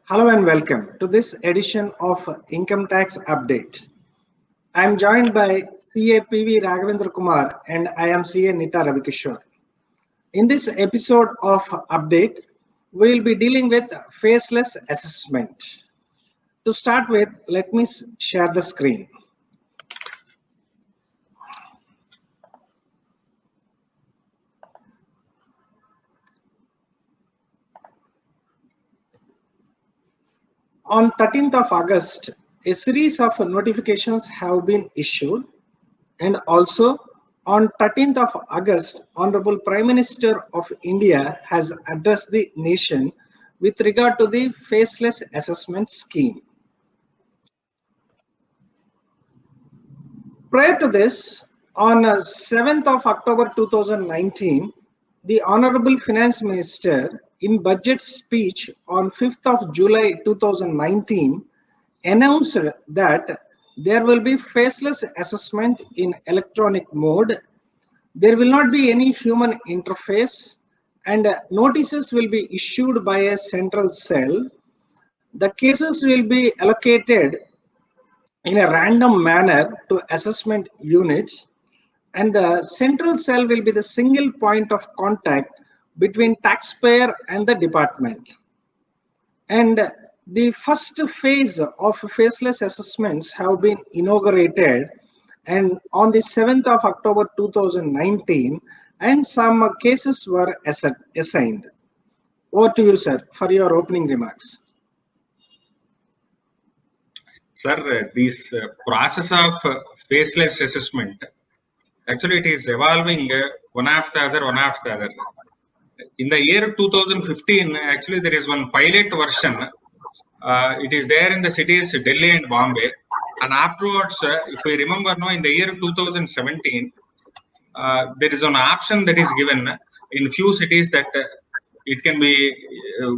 Hello and welcome to this edition of Income Tax Update. I am joined by CA PV Raghavendra Kumar and I am CA Nita Ravikishore. In this episode of Update, we will be dealing with faceless assessment. To start with, let me share the screen. On 13th of August, a series of notifications have been issued, and also on 13th of August, Honorable Prime Minister of India has addressed the nation with regard to the faceless assessment scheme. Prior to this, on 7th of October 2019, the Honorable Finance Minister in budget speech on 5th of July 2019 announced that there will be faceless assessment in electronic mode. There will not be any human interface and notices will be issued by a central cell. The cases will be allocated in a random manner to assessment units, and the central cell will be the single point of contact between taxpayer and the department. And the first phase of faceless assessments have been inaugurated and on the 7th of October 2019, and some cases were assigned. Over to you, sir, for your opening remarks. Sir, this process of faceless assessment, actually it is evolving one after the other. In the year 2015, actually there is one pilot version. It is there in the cities Delhi and Bombay. And afterwards, if we remember now, in the year 2017, there is an option that is given in few cities that it can be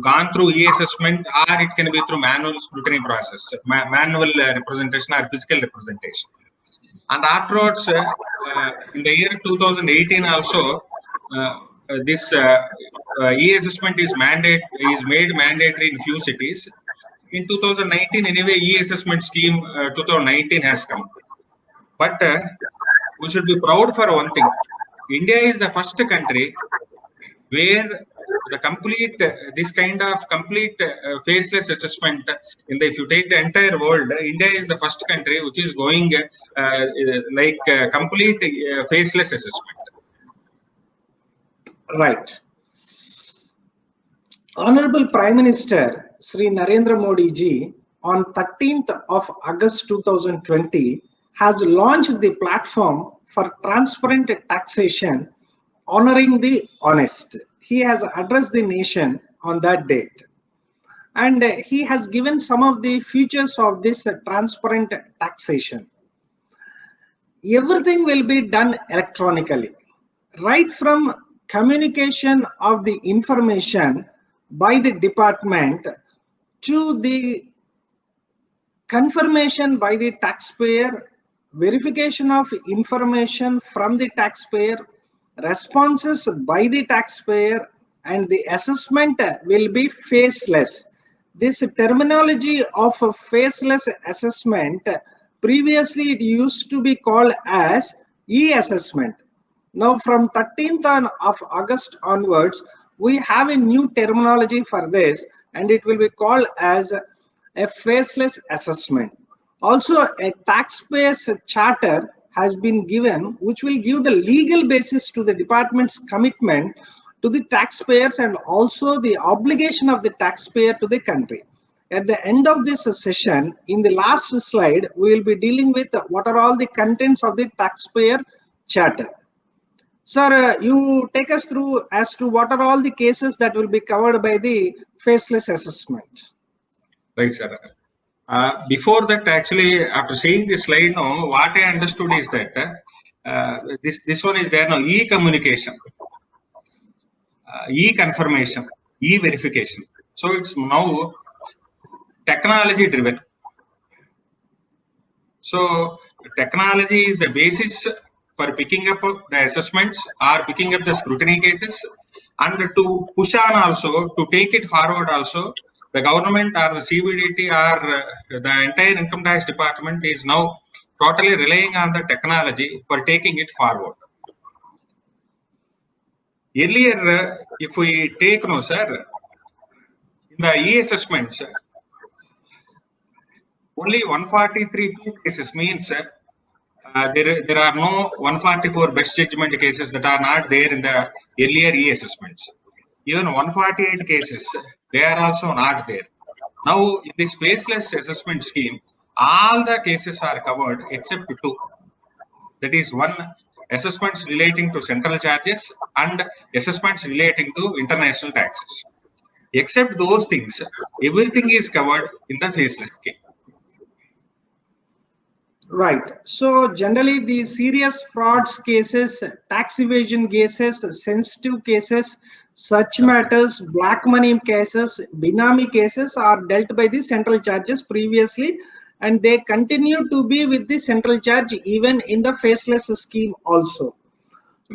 gone through e-assessment or it can be through manual scrutiny process, manual representation or physical representation. And afterwards, in the year 2018 also, this e-assessment is made mandatory in few cities. In 2019, anyway, e-assessment scheme 2019 has come. But we should be proud for one thing. India is the first country where the complete this kind of complete faceless assessment if you take the entire world, India is the first country which is going complete faceless assessment. Right. Honorable Prime Minister Sri Narendra Modi ji on 13th of August 2020 has launched the platform for transparent taxation, honoring the honest. He has addressed the nation on that date. And he has given some of the features of this transparent taxation. Everything will be done electronically, right from communication of the information by the department to the confirmation by the taxpayer, verification of information from the taxpayer, responses by the taxpayer, and the assessment will be faceless. This terminology of a faceless assessment, previously it used to be called as e-assessment. Now from 13th of August onwards, we have a new terminology for this, and it will be called as a faceless assessment. Also, a taxpayer's charter has been given, which will give the legal basis to the department's commitment to the taxpayers and also the obligation of the taxpayer to the country. At the end of this session, in the last slide, we will be dealing with what are all the contents of the taxpayer charter. Sir, you take us through as to what are all the cases that will be covered by the faceless assessment. Right, sir. Before that, actually, after seeing this slide now, what I understood is that this one is there now, e-communication, e-confirmation, e-verification. So it's now technology driven. So technology is the basis for picking up the assessments or picking up the scrutiny cases, and to push on also, to take it forward also, the government or the CBDT or the entire income tax department is now totally relying on the technology for taking it forward. Earlier, if we take, no sir, in the e-assessments, only 143 cases means there are no 144 best judgment cases that are not there in the earlier e-assessments. Even 148 cases, they are also not there. Now, in this faceless assessment scheme, all the cases are covered except two. That is one, assessments relating to central charges and assessments relating to international taxes. Except those things, everything is covered in the faceless scheme. Right. So generally the serious frauds cases, tax evasion cases, sensitive cases, such matters, black money cases, binami cases are dealt by the central charges previously, and they continue to be with the central charge even in the faceless scheme also.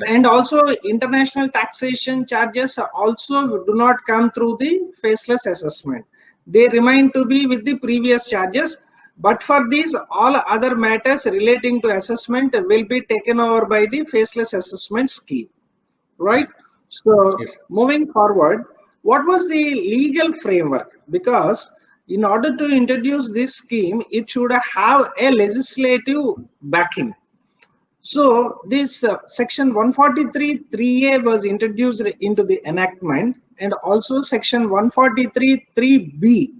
And also international taxation charges also do not come through the faceless assessment. They remain to be with the previous charges. But for these, all other matters relating to assessment will be taken over by the faceless assessment scheme, right? So Yes. moving forward, what was the legal framework? Because in order to introduce this scheme, it should have a legislative backing. So this section 143(3)(a) was introduced into the enactment, and also section 143(3)(b)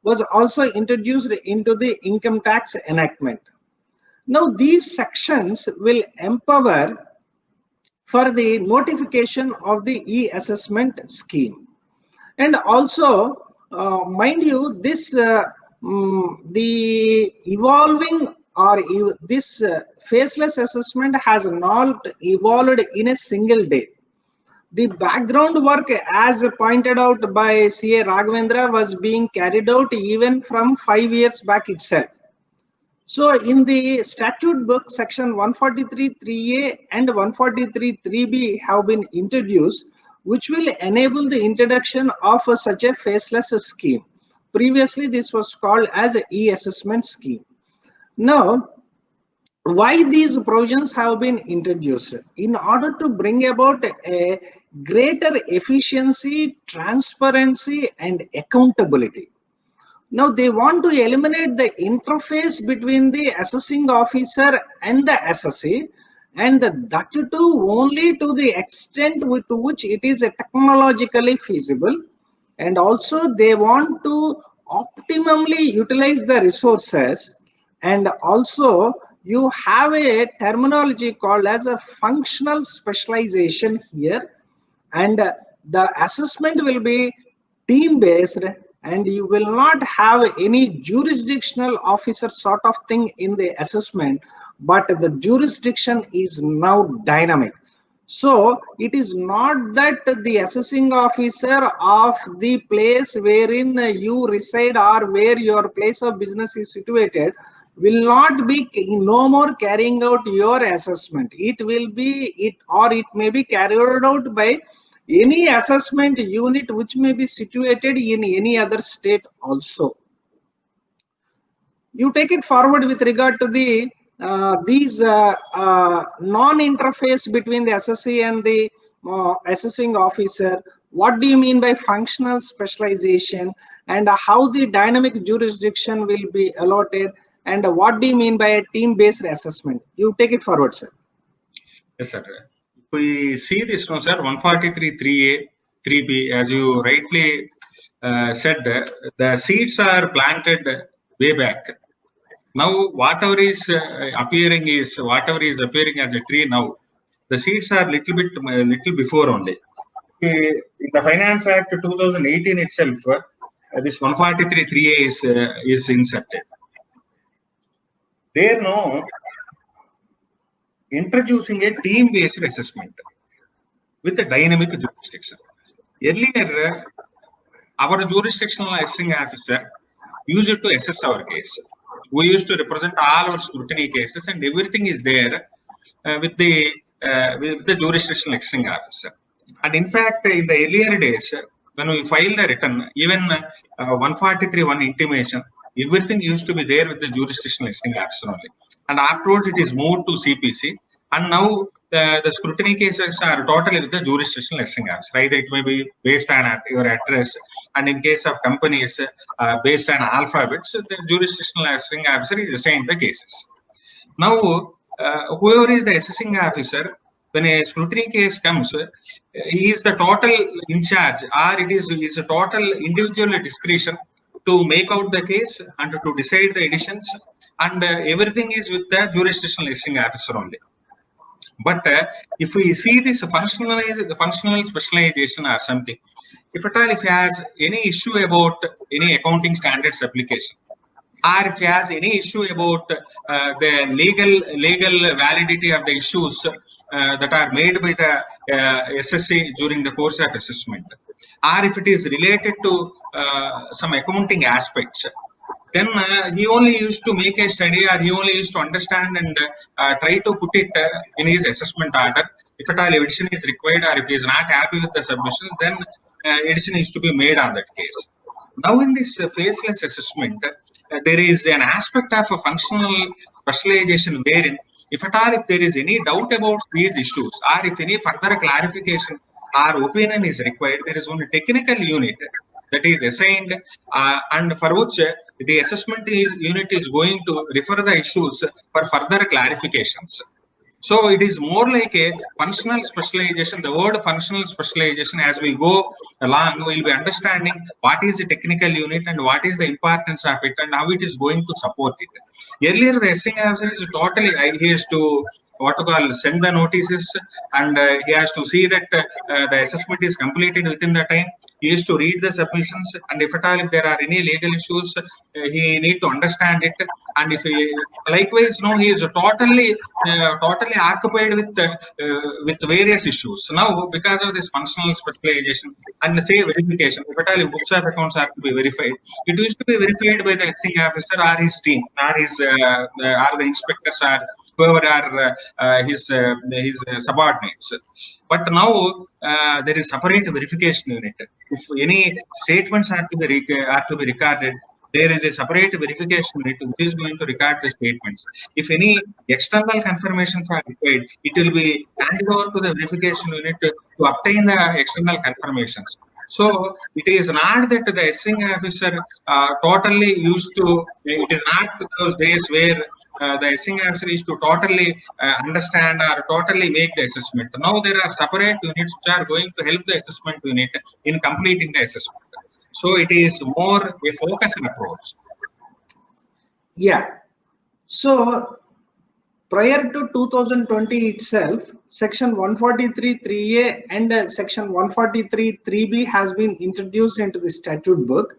was also introduced into the income tax enactment. Now these sections will empower for the notification of the e-assessment scheme. And also, mind you, this the evolving or this faceless assessment has not evolved in a single day. The background work, as pointed out by C.A. Raghavendra, was being carried out even from 5 years back itself. So in the statute book, section 143(3)(a) and 143(3)(b) have been introduced, which will enable the introduction of such a faceless scheme. Previously, this was called as an e-assessment scheme. Now, why these provisions have been introduced? In order to bring about a greater efficiency, transparency, and accountability. Now they want to eliminate the interface between the assessing officer and the assessee, and that too only to the extent to which it is technologically feasible. And also they want to optimally utilize the resources. And also you have a terminology called as a functional specialization here, and the assessment will be team based, and you will not have any jurisdictional officer sort of thing in the assessment, but the jurisdiction is now dynamic. So it is not that the assessing officer of the place wherein you reside or where your place of business is situated will not be no more carrying out your assessment. It will be it, or it may be carried out by any assessment unit which may be situated in any other state also. You take it forward with regard to the these non-interface between the assessee and the assessing officer. What do you mean by functional specialization, and how the dynamic jurisdiction will be allotted, and what do you mean by a team-based assessment? You take it forward, sir. Yes, sir. We see this, no, sir, 143(3)(a), 3B, as you rightly said, the seeds are planted way back. Now, whatever is appearing as a tree now, the seeds are little before only. In the Finance Act 2018 itself, this 143(3)(a) is inserted. There, no, introducing a team-based assessment with a dynamic jurisdiction. Earlier, our jurisdictional assessing officer used to assess our case. We used to represent all our scrutiny cases, and everything is there with the jurisdictional assessing officer. And in fact, in the earlier days, when we file the return, even 143(1) intimation, everything used to be there with the jurisdictional listing officer only. And afterwards, it is moved to CPC. And now the scrutiny cases are totally with the jurisdictional listing officer. Either it may be based on your address, and in case of companies based on alphabets, the jurisdictional listing officer is assigned the cases. Now, whoever is the assessing officer, when a scrutiny case comes, he is the total in charge, or it is a total individual discretion to make out the case and to decide the editions, and everything is with the jurisdictional listing officer only. But if we see this functional specialization or something, if at all if he has any issue about any accounting standards application, or if he has any issue about the legal validity of the issues that are made by the SSC during the course of assessment, or if it is related to some accounting aspects, then he only used to make a study, or he only used to understand and try to put it in his assessment order. If at all edition is required, or if he is not happy with the submissions, then edition is to be made on that case. Now in this faceless assessment, there is an aspect of a functional specialization wherein, if at all if there is any doubt about these issues, or if any further clarification or opinion is required, there is one technical unit that is assigned, and for which the assessment unit is going to refer the issues for further clarifications. So it is more like a functional specialization. The word functional specialization, as we go along, we'll be understanding what is the technical unit and what is the importance of it and how it is going to support it. Earlier, the assessing officer is totally, he has to send the notices, and he has to see that the assessment is completed within the time. He has to read the submissions, and if at all if there are any legal issues, he need to understand it. And if he, likewise, he is totally occupied with various issues. Now, because of this functional specialization and say verification, if at all if books of accounts are to be verified, it used to be verified by the assessing officer or his team, or his or the inspectors, or whoever are his subordinates. But now there is separate verification unit. If any statements are to be recorded, there is a separate verification unit which is going to record the statements. If any external confirmations are required, it will be handed over to the verification unit to obtain the external confirmations. So it is not that the assessing officer totally used to. It is not those days where the assessing officer is to totally understand or totally make the assessment. Now there are separate units which are going to help the assessment unit in completing the assessment. So it is more a focused approach. Yeah. So prior to 2020 itself, section 143(3)(a) and section 143(3)(b) has been introduced into the statute book.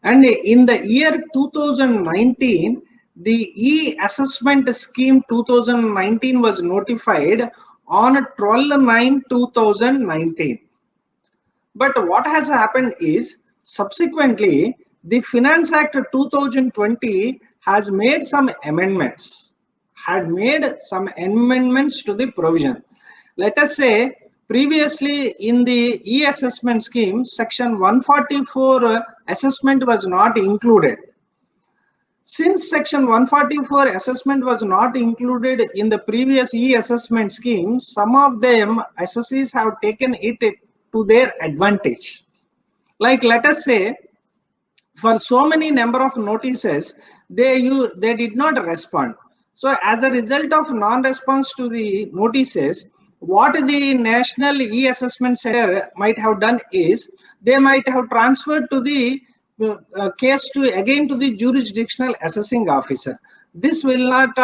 And in the year 2019, the e-assessment scheme 2019 was notified on 12/9/2019. But what has happened is, subsequently, the Finance Act 2020 has made some amendments, to the provision. Let us say, previously in the e-assessment scheme, section 144 assessment was not included. Since section 144 assessment was not included in the previous e-assessment scheme, some of them assessees have taken it to their advantage. Like, let us say, for so many number of notices, they did not respond. So as a result of non-response to the notices, what the National E-Assessment Center might have done is, they might have transferred to the case again to the jurisdictional assessing officer. This will not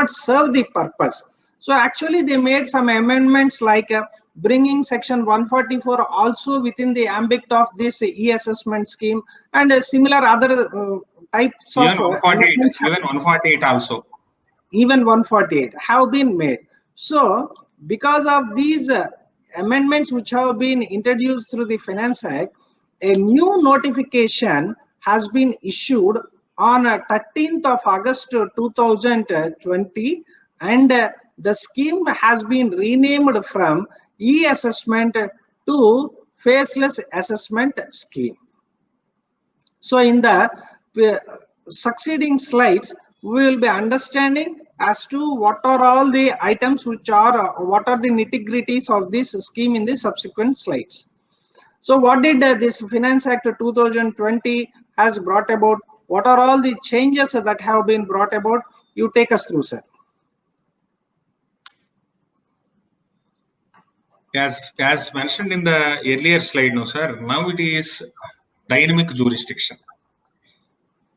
serve the purpose. So actually they made some amendments, like bringing section 144 also within the ambit of this e-assessment scheme, and similar other types even of 148, even 148 also. Even 148 have been made. So because of these amendments which have been introduced through the Finance Act, a new notification has been issued on 13th of August 2020, and the scheme has been renamed from e-assessment to faceless assessment scheme. So in the succeeding slides, we will be understanding as to what are all the items which are, what are the nitty-gritties of this scheme in the subsequent slides. So what did this Finance Act 2020 has brought about? What are all the changes that have been brought about? You take us through, sir. As mentioned in the earlier slide, no sir, now it is dynamic jurisdiction.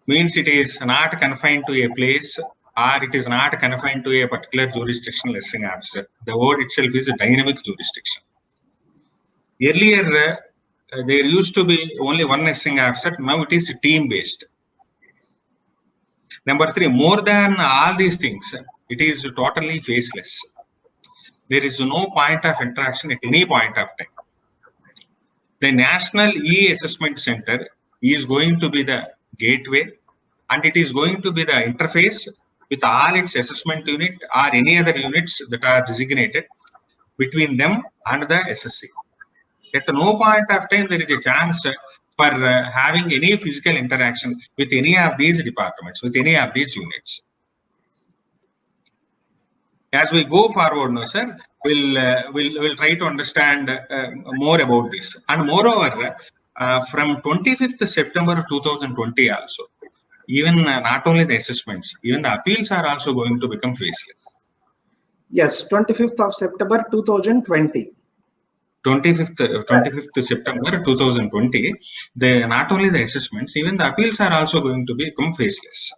Means it is not confined to a place, or it is not confined to a particular jurisdictional listing officer. The word itself is a dynamic jurisdiction. Earlier, there used to be only one listing officer. Now it is team based. Number 3, more than all these things, it is totally faceless. There is no point of interaction at any point of time. The National E-Assessment Center is going to be the gateway, and it is going to be the interface with all its assessment unit or any other units that are designated between them and the SSC. At no point of time there is a chance for having any physical interaction with any of these departments, with any of these units. As we go forward now, sir, we'll try to understand more about this. And moreover, from 25th September 2020 also, even not only the assessments, even the appeals are also going to become faceless. Yes, 25th of September 2020. 25th September 2020, not only the assessments, even the appeals are also going to become faceless.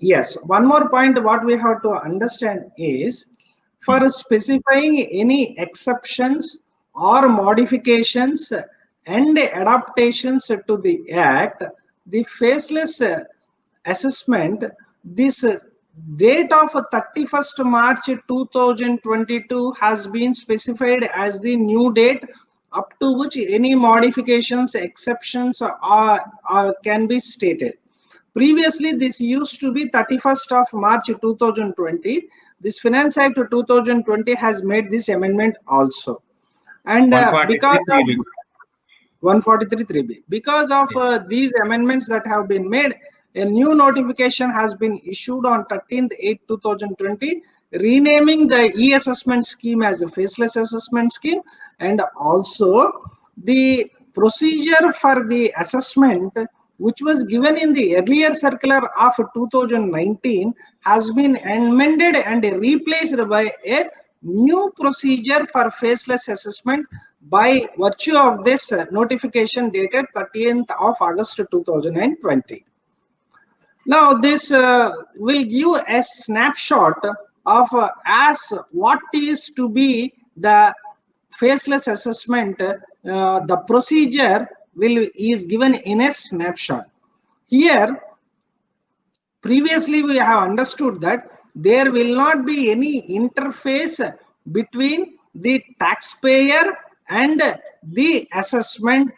Yes, one more point what we have to understand is, for specifying any exceptions or modifications and adaptations to the Act, the faceless assessment, this date of 31st March 2022 has been specified as the new date up to which any modifications, exceptions can be stated. Previously, this used to be 31st of March 2020. This Finance Act 2020 has made this amendment also. And because of 143(3)(b), because of these amendments that have been made, a new notification has been issued on 13/8/2020, renaming the e-assessment scheme as a faceless assessment scheme, and also the procedure for the assessment which was given in the earlier circular of 2019 has been amended and replaced by a new procedure for faceless assessment by virtue of this notification dated 30th of August 2020. Now this will give a snapshot of as what is to be the faceless assessment. The procedure is given in a snapshot. Here, previously we have understood that there will not be any interface between the taxpayer and the assessment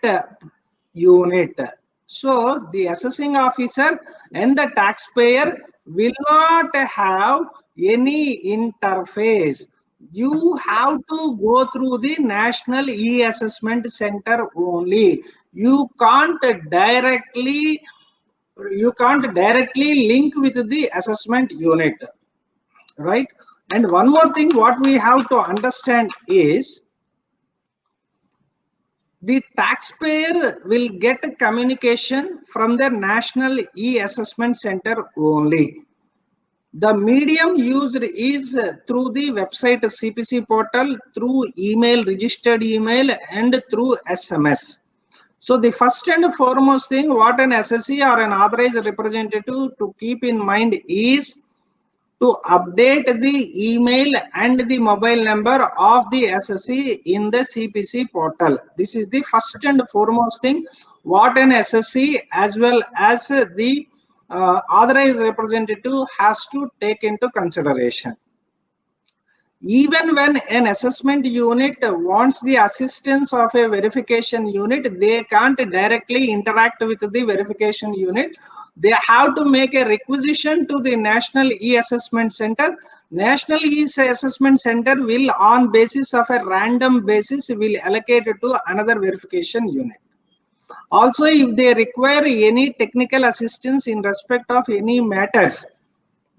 unit. So the assessing officer and the taxpayer will not have any interface. You have to go through the National E-Assessment Center only. You can't directly link with the assessment unit, right? And one more thing what we have to understand is, the taxpayer will get a communication from the National E-Assessment Center only. The medium used is through the website CPC portal, through email, registered email, and through SMS. So the first and foremost thing what an SSC or an authorized representative to keep in mind is to update the email and the mobile number of the SSC in the CPC portal. This is the first and foremost thing what an SSC as well as the authorized representative has to take into consideration. Even when an assessment unit wants the assistance of a verification unit, they can't directly interact with the verification unit. They have to make a requisition to the National E-Assessment Center National E-Assessment Center will, on basis of a random basis, will allocate to another verification unit. Also, if they require any technical assistance in respect of any matters,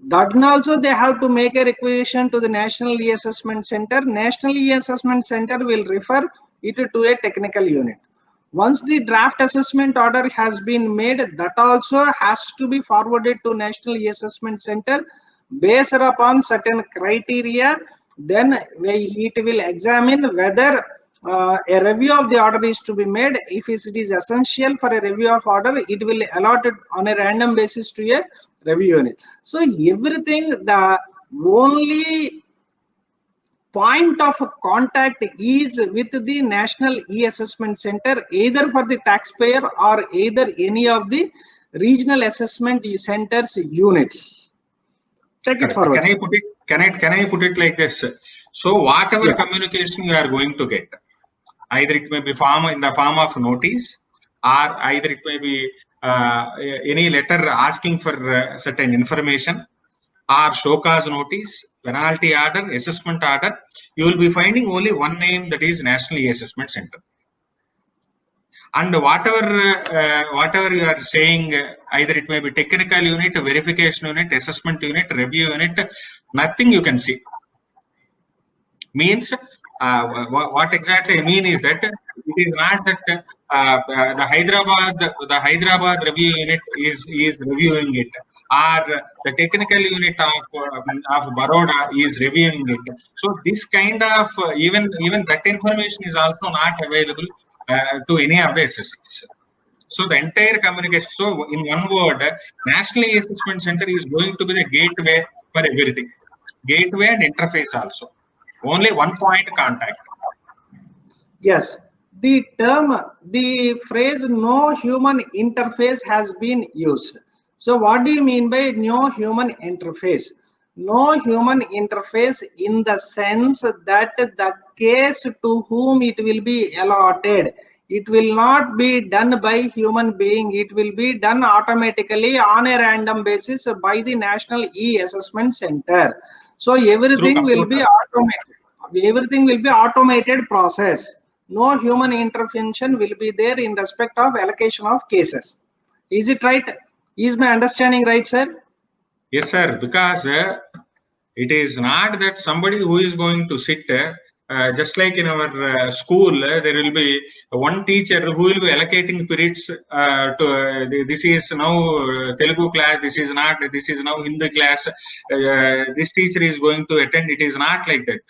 then also they have to make a requisition to the National E-Assessment Center. National E-Assessment Center will refer it to a technical unit. Once the draft assessment order has been made, that also has to be forwarded to National E-Assessment Center based upon certain criteria. Then it will examine whether a review of the order is to be made. If it is essential for a review of order, it will allot it on a random basis to a review unit. So everything, the only point of contact is with the National E-Assessment Center, either for the taxpayer or either any of the regional assessment centers units. Take it forward. Can I put it like this? So whatever Yeah. communication you are going to get, either it may be in the form of notice, or either it may be any letter asking for certain information, or show cause notice, penalty order, assessment order, you will be finding only one name, that is National E-Assessment Center. And whatever you are saying, either it may be technical unit, verification unit, assessment unit, review unit, nothing you can see. Means what exactly I mean is that it is not that the Hyderabad review unit is reviewing it, or the technical unit of Baroda is reviewing it. So this kind of even that information is also not available to any of the SSCs. So the entire communication. So in one word, National E-Assessment Center is going to be the gateway for everything, gateway and interface also. Only one point contact. Yes, the phrase no human interface has been used. So what do you mean by no human interface? No human interface in the sense that the case to whom it will be allotted, it will not be done by human being. It will be done automatically on a random basis by the National E-Assessment Center. So everything will be automated. Everything will be automated process. No human intervention will be there in respect of allocation of cases. Is it right? Is my understanding right, sir? Yes, sir. Because it is not that somebody who is going to sit just like in our school, there will be one teacher who will be allocating periods to this is now Telugu class, this is now Hindi class, this teacher is going to attend. It is not like that.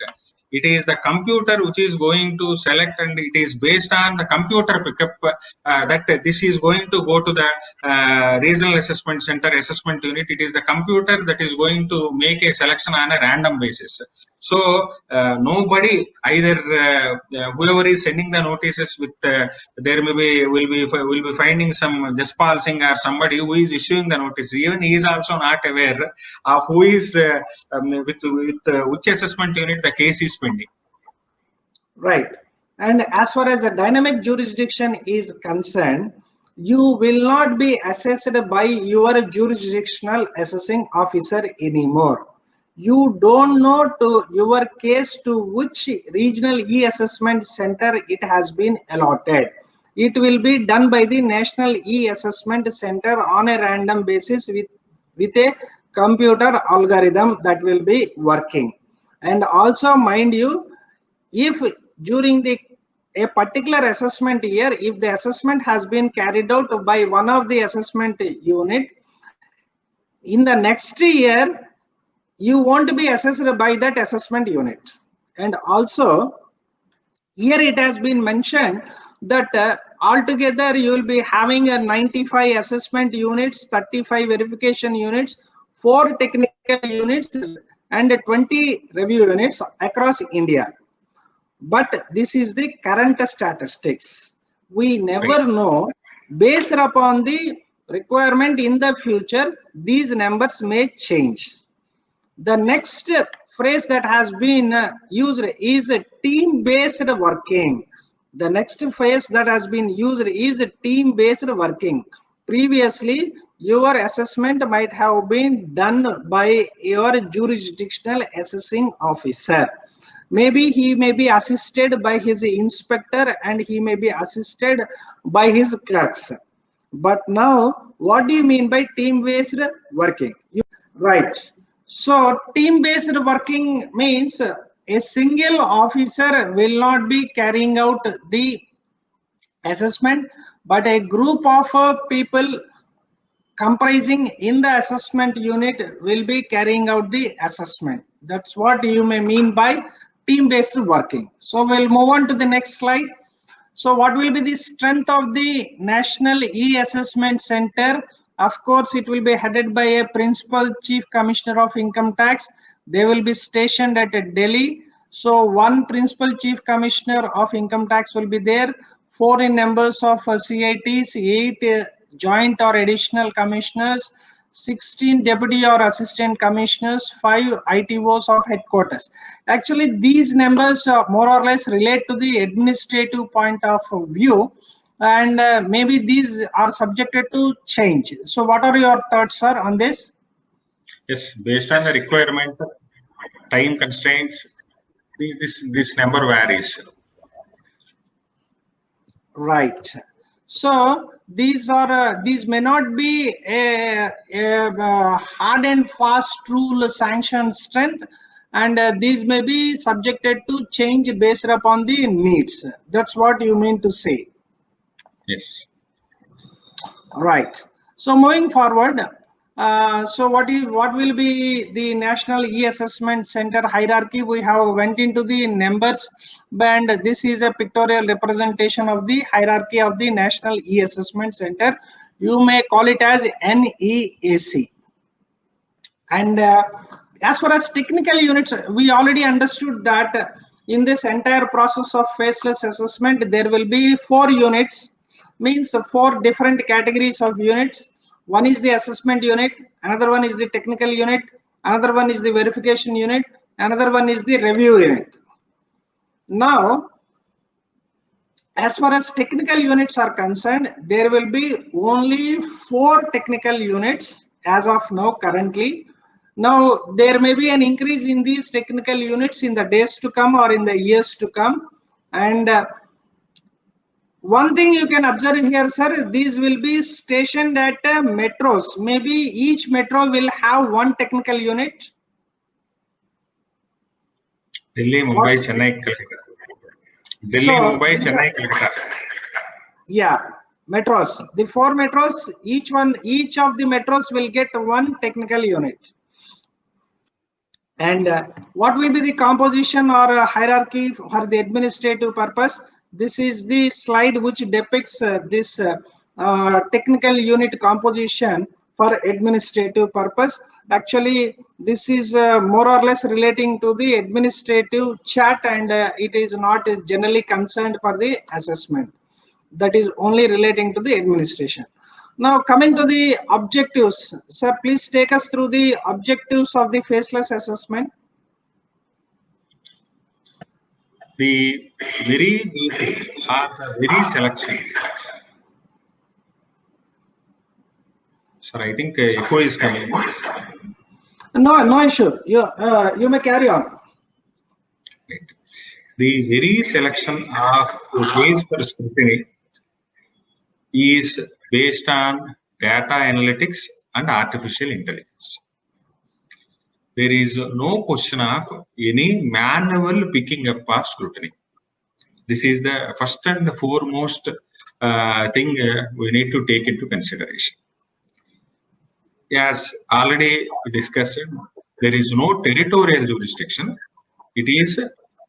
It is the computer which is going to select, and it is based on the computer pickup that this is going to go to the regional assessment center assessment unit. It is the computer that is going to make a selection on a random basis. So nobody, either whoever is sending the notices with there will be finding some Jaspal Singh or somebody who is issuing the notice. Even he is also not aware of who is with which assessment unit the case is pending. Right. And as far as the dynamic jurisdiction is concerned, you will not be assessed by your jurisdictional assessing officer anymore. You don't know to your case to which regional E-Assessment Center it has been allotted. It will be done by the National E-Assessment Center on a random basis with a computer algorithm that will be working. And also, mind you, if during a particular assessment year, if the assessment has been carried out by one of the assessment unit, in the next year you won't be assessed by that assessment unit. And also here it has been mentioned that altogether you will be having a 95 assessment units, 35 verification units, 4 technical units, and 20 review units across India. But this is the current statistics. We never know, based upon the requirement in the future, these numbers may change. The next phrase that has been used is team-based working. The next phrase that has been used is team-based working. Previously, your assessment might have been done by your jurisdictional assessing officer. Maybe he may be assisted by his inspector and he may be assisted by his clerks. But now, what do you mean by team-based working? Right. So team-based working means a single officer will not be carrying out the assessment, but a group of people comprising in the assessment unit will be carrying out the assessment. That's what you may mean by team-based working. So we'll move on to the next slide. So what will be the strength of the National E-Assessment Center? Of course, it will be headed by a Principal Chief Commissioner of Income Tax. They will be stationed at Delhi. So one Principal Chief Commissioner of Income Tax will be there, 4 in numbers of CITs, 8 joint or additional commissioners, 16 deputy or assistant commissioners, 5 ITOs of headquarters. Actually, these numbers more or less relate to the administrative point of view, and maybe these are subjected to change. So what are your thoughts, sir, on this? Yes, based on the requirement, time constraints, this number varies. Right. So these may not be a hard and fast rule sanction strength, and these may be subjected to change based upon the needs. That's what you mean to say. Yes. Right. So moving forward, so what will be the National E-Assessment Center hierarchy? We have went into the numbers, and this is a pictorial representation of the hierarchy of the National E-Assessment Center. You may call it as NEAC. And as far as technical units, we already understood that in this entire process of faceless assessment, there will be 4 units, means 4 different categories of units. One is the assessment unit, another one is the technical unit, another one is the verification unit, another one is the review unit. Now, as far as technical units are concerned, there will be only 4 technical units as of now currently. Now, there may be an increase in these technical units in the days to come or in the years to come. And one thing you can observe here, sir, these will be stationed at metros. Maybe each metro will have 1 technical unit. Delhi, Mumbai, Chennai, Kolkata. Delhi, Mumbai, Chennai, Kolkata. Yeah, metros. The 4 metros, each of the metros will get 1 technical unit. And what will be the composition or hierarchy for the administrative purpose? This is the slide which depicts this technical unit composition for administrative purpose. Actually, this is more or less relating to the administrative chat, and it is not generally concerned for the assessment. That is only relating to the administration. Now coming to the objectives, sir, please take us through the objectives of the faceless assessment. The very basics are the very selections. Sir, I think echo is coming. No issue. You may carry on. Right. The very selection of a case for scrutiny is based on data analytics and artificial intelligence. There is no question of any manual picking up of scrutiny. This is the first and foremost thing we need to take into consideration. As already discussed, there is no territorial jurisdiction. It is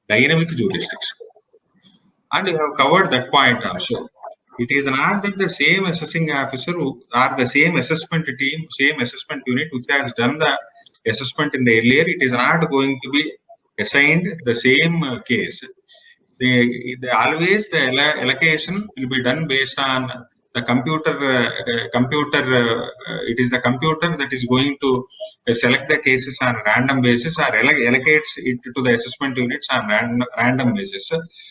dynamic jurisdiction. And you have covered that point also. It is not that the same assessing officer or the same assessment team, same assessment unit which has done the assessment in the earlier, it is not going to be assigned the same case. Always the allocation will be done based on the computer. It is the computer that is going to select the cases on random basis or allocates it to the assessment units on random basis.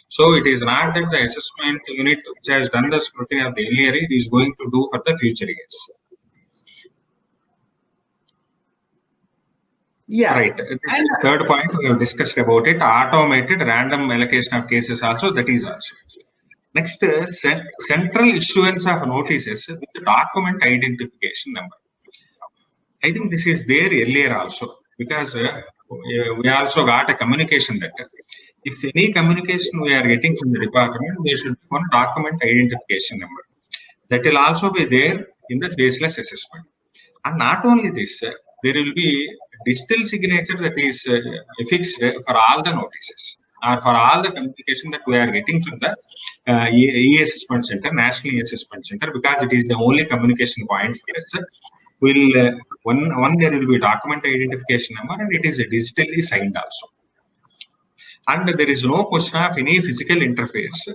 So it is not that the assessment unit which has done the scrutiny of the earlier it is going to do for the future years. Yeah. Right. This third point we have discussed about it. Automated random allocation of cases also, that is also. Next, central issuance of notices with document identification number. I think this is there earlier also, because we also got a communication letter. If any communication we are getting from the department, there should be one document identification number. That will also be there in the faceless assessment. And not only this, there will be digital signature that is fixed for all the notices or for all the communication that we are getting from the e-assessment center, National E-Assessment Center, because it is the only communication point for us. Will one there will be document identification number, and it is digitally signed also. And there is no question of any physical interface,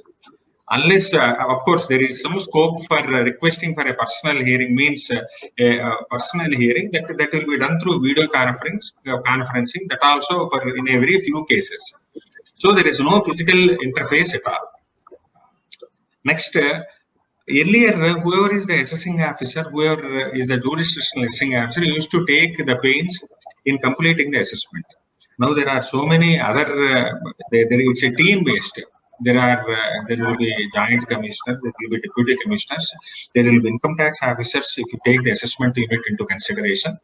unless of course there is some scope for requesting for a personal hearing, means a personal hearing that will be done through video conferencing, that also for in a very few cases. So there is no physical interface at all. Next, earlier, whoever is the assessing officer, whoever is the jurisdictional assessing officer, used to take the pains in completing the assessment. Now there are so many other, it's a team based. There will be joint commissioner, there will be deputy commissioners, there will be income tax officers if you take the assessment unit into consideration.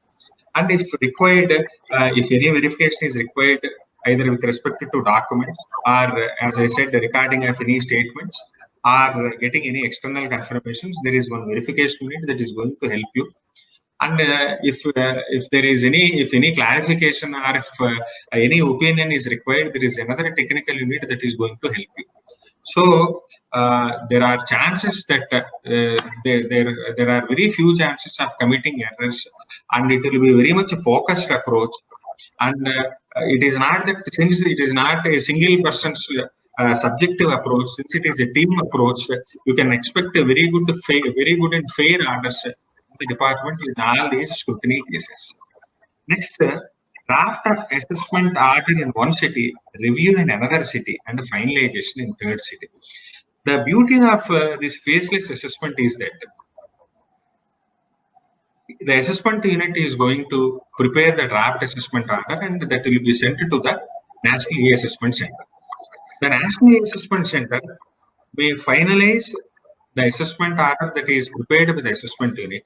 And if required, if any verification is required, either with respect to documents or, as I said, the recording of any statements or getting any external confirmations, there is one verification unit that is going to help you. And if there is any clarification or if any opinion is required, there is another technical unit that is going to help you. So there are chances that there are very few chances of committing errors, and it will be very much a focused approach. And it is not that, since it is not a single person's subjective approach, since it is a team approach, you can expect a very good and fair orders in the department in all these scrutiny cases. Next, draft of assessment order in one city, review in another city, and finalization in third city. The beauty of this faceless assessment is that the assessment unit is going to prepare the draft assessment order, and that will be sent to the National E-Assessment Center. The National E-Assessment Center may finalize the assessment order that is prepared by the assessment unit,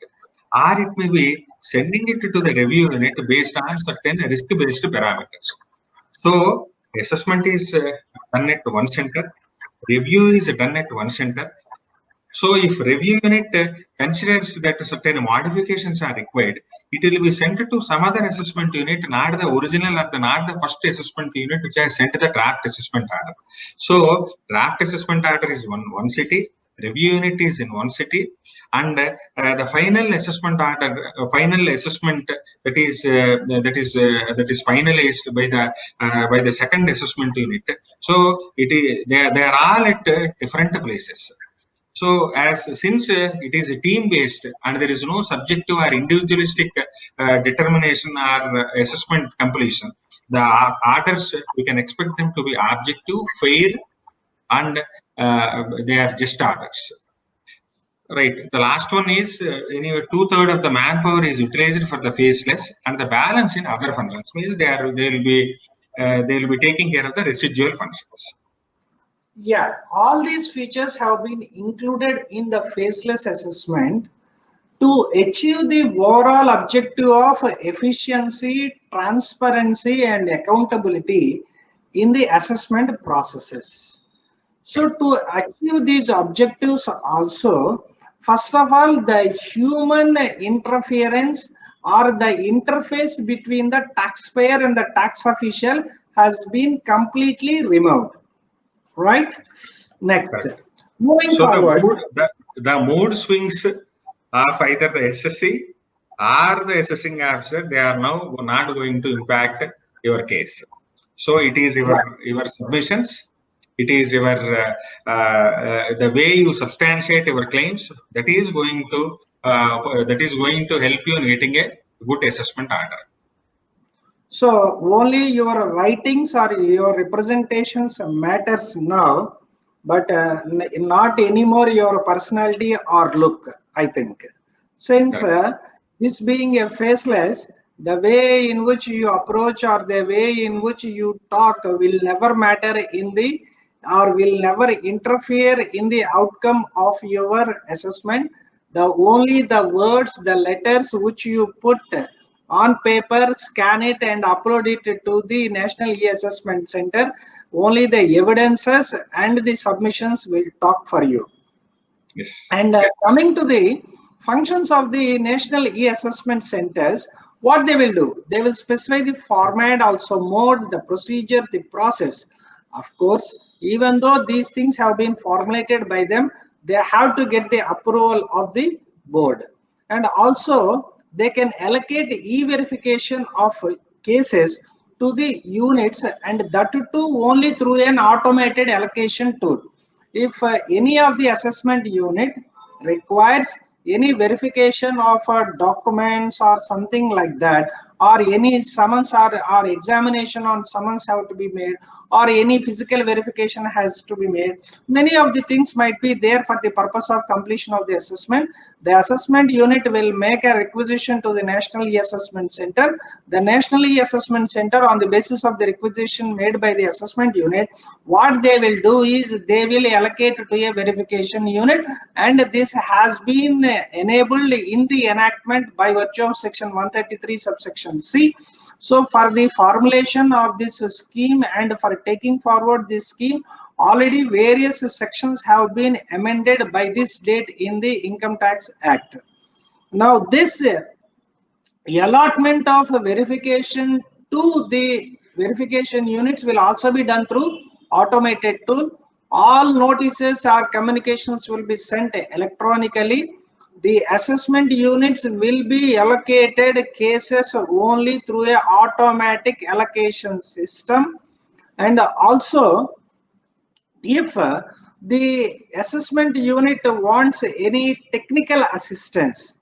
or it may be sending it to the review unit based on certain risk-based parameters. So, assessment is done at one center, review is done at one center. So, if review unit considers that certain modifications are required, it will be sent to some other assessment unit, not the original or not the first assessment unit which has sent the draft assessment order. So, draft assessment order is one city, review unit is in one city, and the final assessment order, final assessment that is finalized by the second assessment unit. So, they are all at different places. So, since it is team based and there is no subjective or individualistic determination or assessment completion, the orders we can expect them to be objective, fair, and they are just orders. Right. The last one is anyway 2/3 of the manpower is utilized for the faceless, and the balance in other functions means they will be taking care of the residual functions. Yeah, all these features have been included in the faceless assessment to achieve the overall objective of efficiency, transparency, and accountability in the assessment processes. So to achieve these objectives also, first of all, the human interference or the interface between the taxpayer and the tax official has been completely removed. Right? Next. Correct. Moving forward. The mood swings of either the SSC or the assessing officer, they are now not going to impact your case. So it is your submissions, it is your the way you substantiate your claims that is going to help you in getting a good assessment order. So only your writings or your representations matters now, but not anymore your personality or look, I think. Since this being a faceless, The way in which you approach or the way in which you talk will never matter in the, or will never interfere in the outcome of your assessment. The only the words, the letters which you put on paper, scan it and upload it to the National E-Assessment Center, only the evidences and the submissions will talk for you. Yes. And coming to the functions of the National E-Assessment Centers, what they will do, they will specify the format, also mode, the procedure, the process. Of course, even though these things have been formulated by them, they have to get the approval of the board. And also, they can allocate e-verification of cases to the units, and that too only through an automated allocation tool. If any of the assessment unit requires any verification of documents or something like that, or any summons or examination on summons have to be made, or any physical verification has to be made, many of the things might be there for the purpose of completion of the assessment. The assessment unit will make a requisition to the National E-Assessment Center. The National E-Assessment Center, on the basis of the requisition made by the assessment unit, what they will do is they will allocate to a verification unit, and this has been enabled in the enactment by virtue of section 133 subsection C. So for the formulation of this scheme and for taking forward this scheme, already various sections have been amended by this date in the Income Tax Act. Now this allotment of verification to the verification units will also be done through automated tool. All notices or communications will be sent electronically. The assessment units will be allocated cases only through a automatic allocation system. And also, if the assessment unit wants any technical assistance,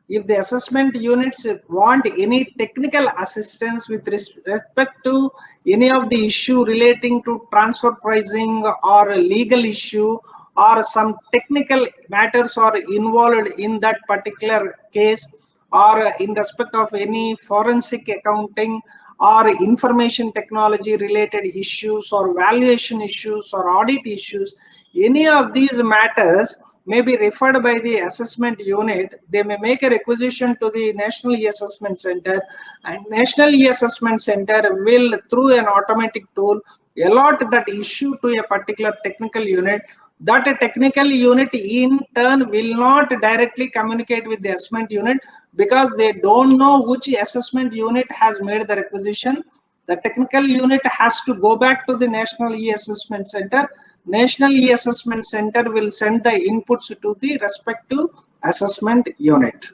if the assessment units want any technical assistance with respect to any of the issue relating to transfer pricing or a legal issue, or some technical matters are involved in that particular case, or in respect of any forensic accounting or information technology related issues or valuation issues or audit issues, any of these matters may be referred by the assessment unit. They may make a requisition to the National E-Assessment Center, and National E-Assessment Center will, through an automatic tool, allot that issue to a particular technical unit. That a technical unit in turn will not directly communicate with the assessment unit, because they don't know which assessment unit has made the requisition. The technical unit has to go back to the National E-Assessment Center. National E-Assessment Center will send the inputs to the respective assessment unit.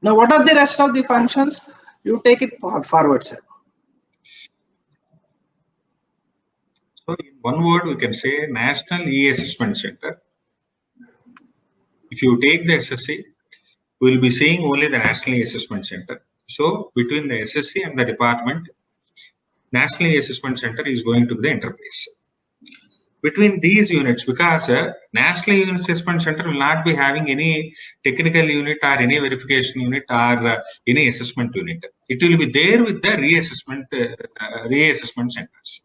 Now, what are the rest of the functions? You take it forward, sir. So in one word, we can say National E-Assessment Center. If you take the SSC, we will be seeing only the National E-Assessment Center. So between the SSC and the department, National E-Assessment Center is going to be the interface between these units, because National E-Assessment Center will not be having any technical unit or any verification unit or any assessment unit. It will be there with the reassessment centers.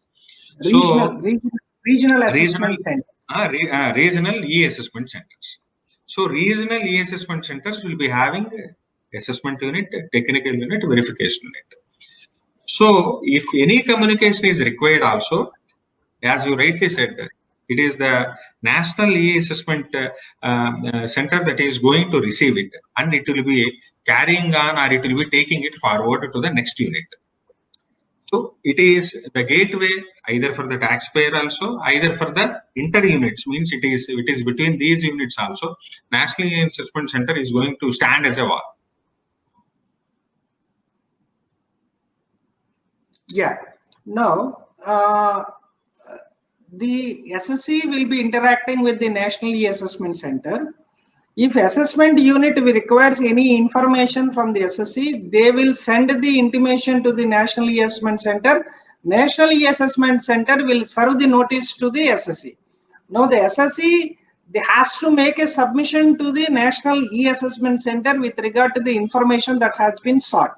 Regional assessment center. Regional E-Assessment centers. So regional E-Assessment centers will be having assessment unit, technical unit, verification unit. So if any communication is required also, as you rightly said, it is the National E-Assessment Center that is going to receive it, and it will be carrying on, or it will be taking it forward to the next unit. So it is the gateway either for the taxpayer also, either for the inter units, means it is between these units also. National E-Assessment Center is going to stand as a wall. Yeah. Now, the SSC will be interacting with the National E-Assessment Center. If assessment unit requires any information from the SSC, they will send the intimation to the National E-Assessment Center. National E-Assessment Center will serve the notice to the SSC. Now the SSC has to make a submission to the National E-Assessment Center with regard to the information that has been sought.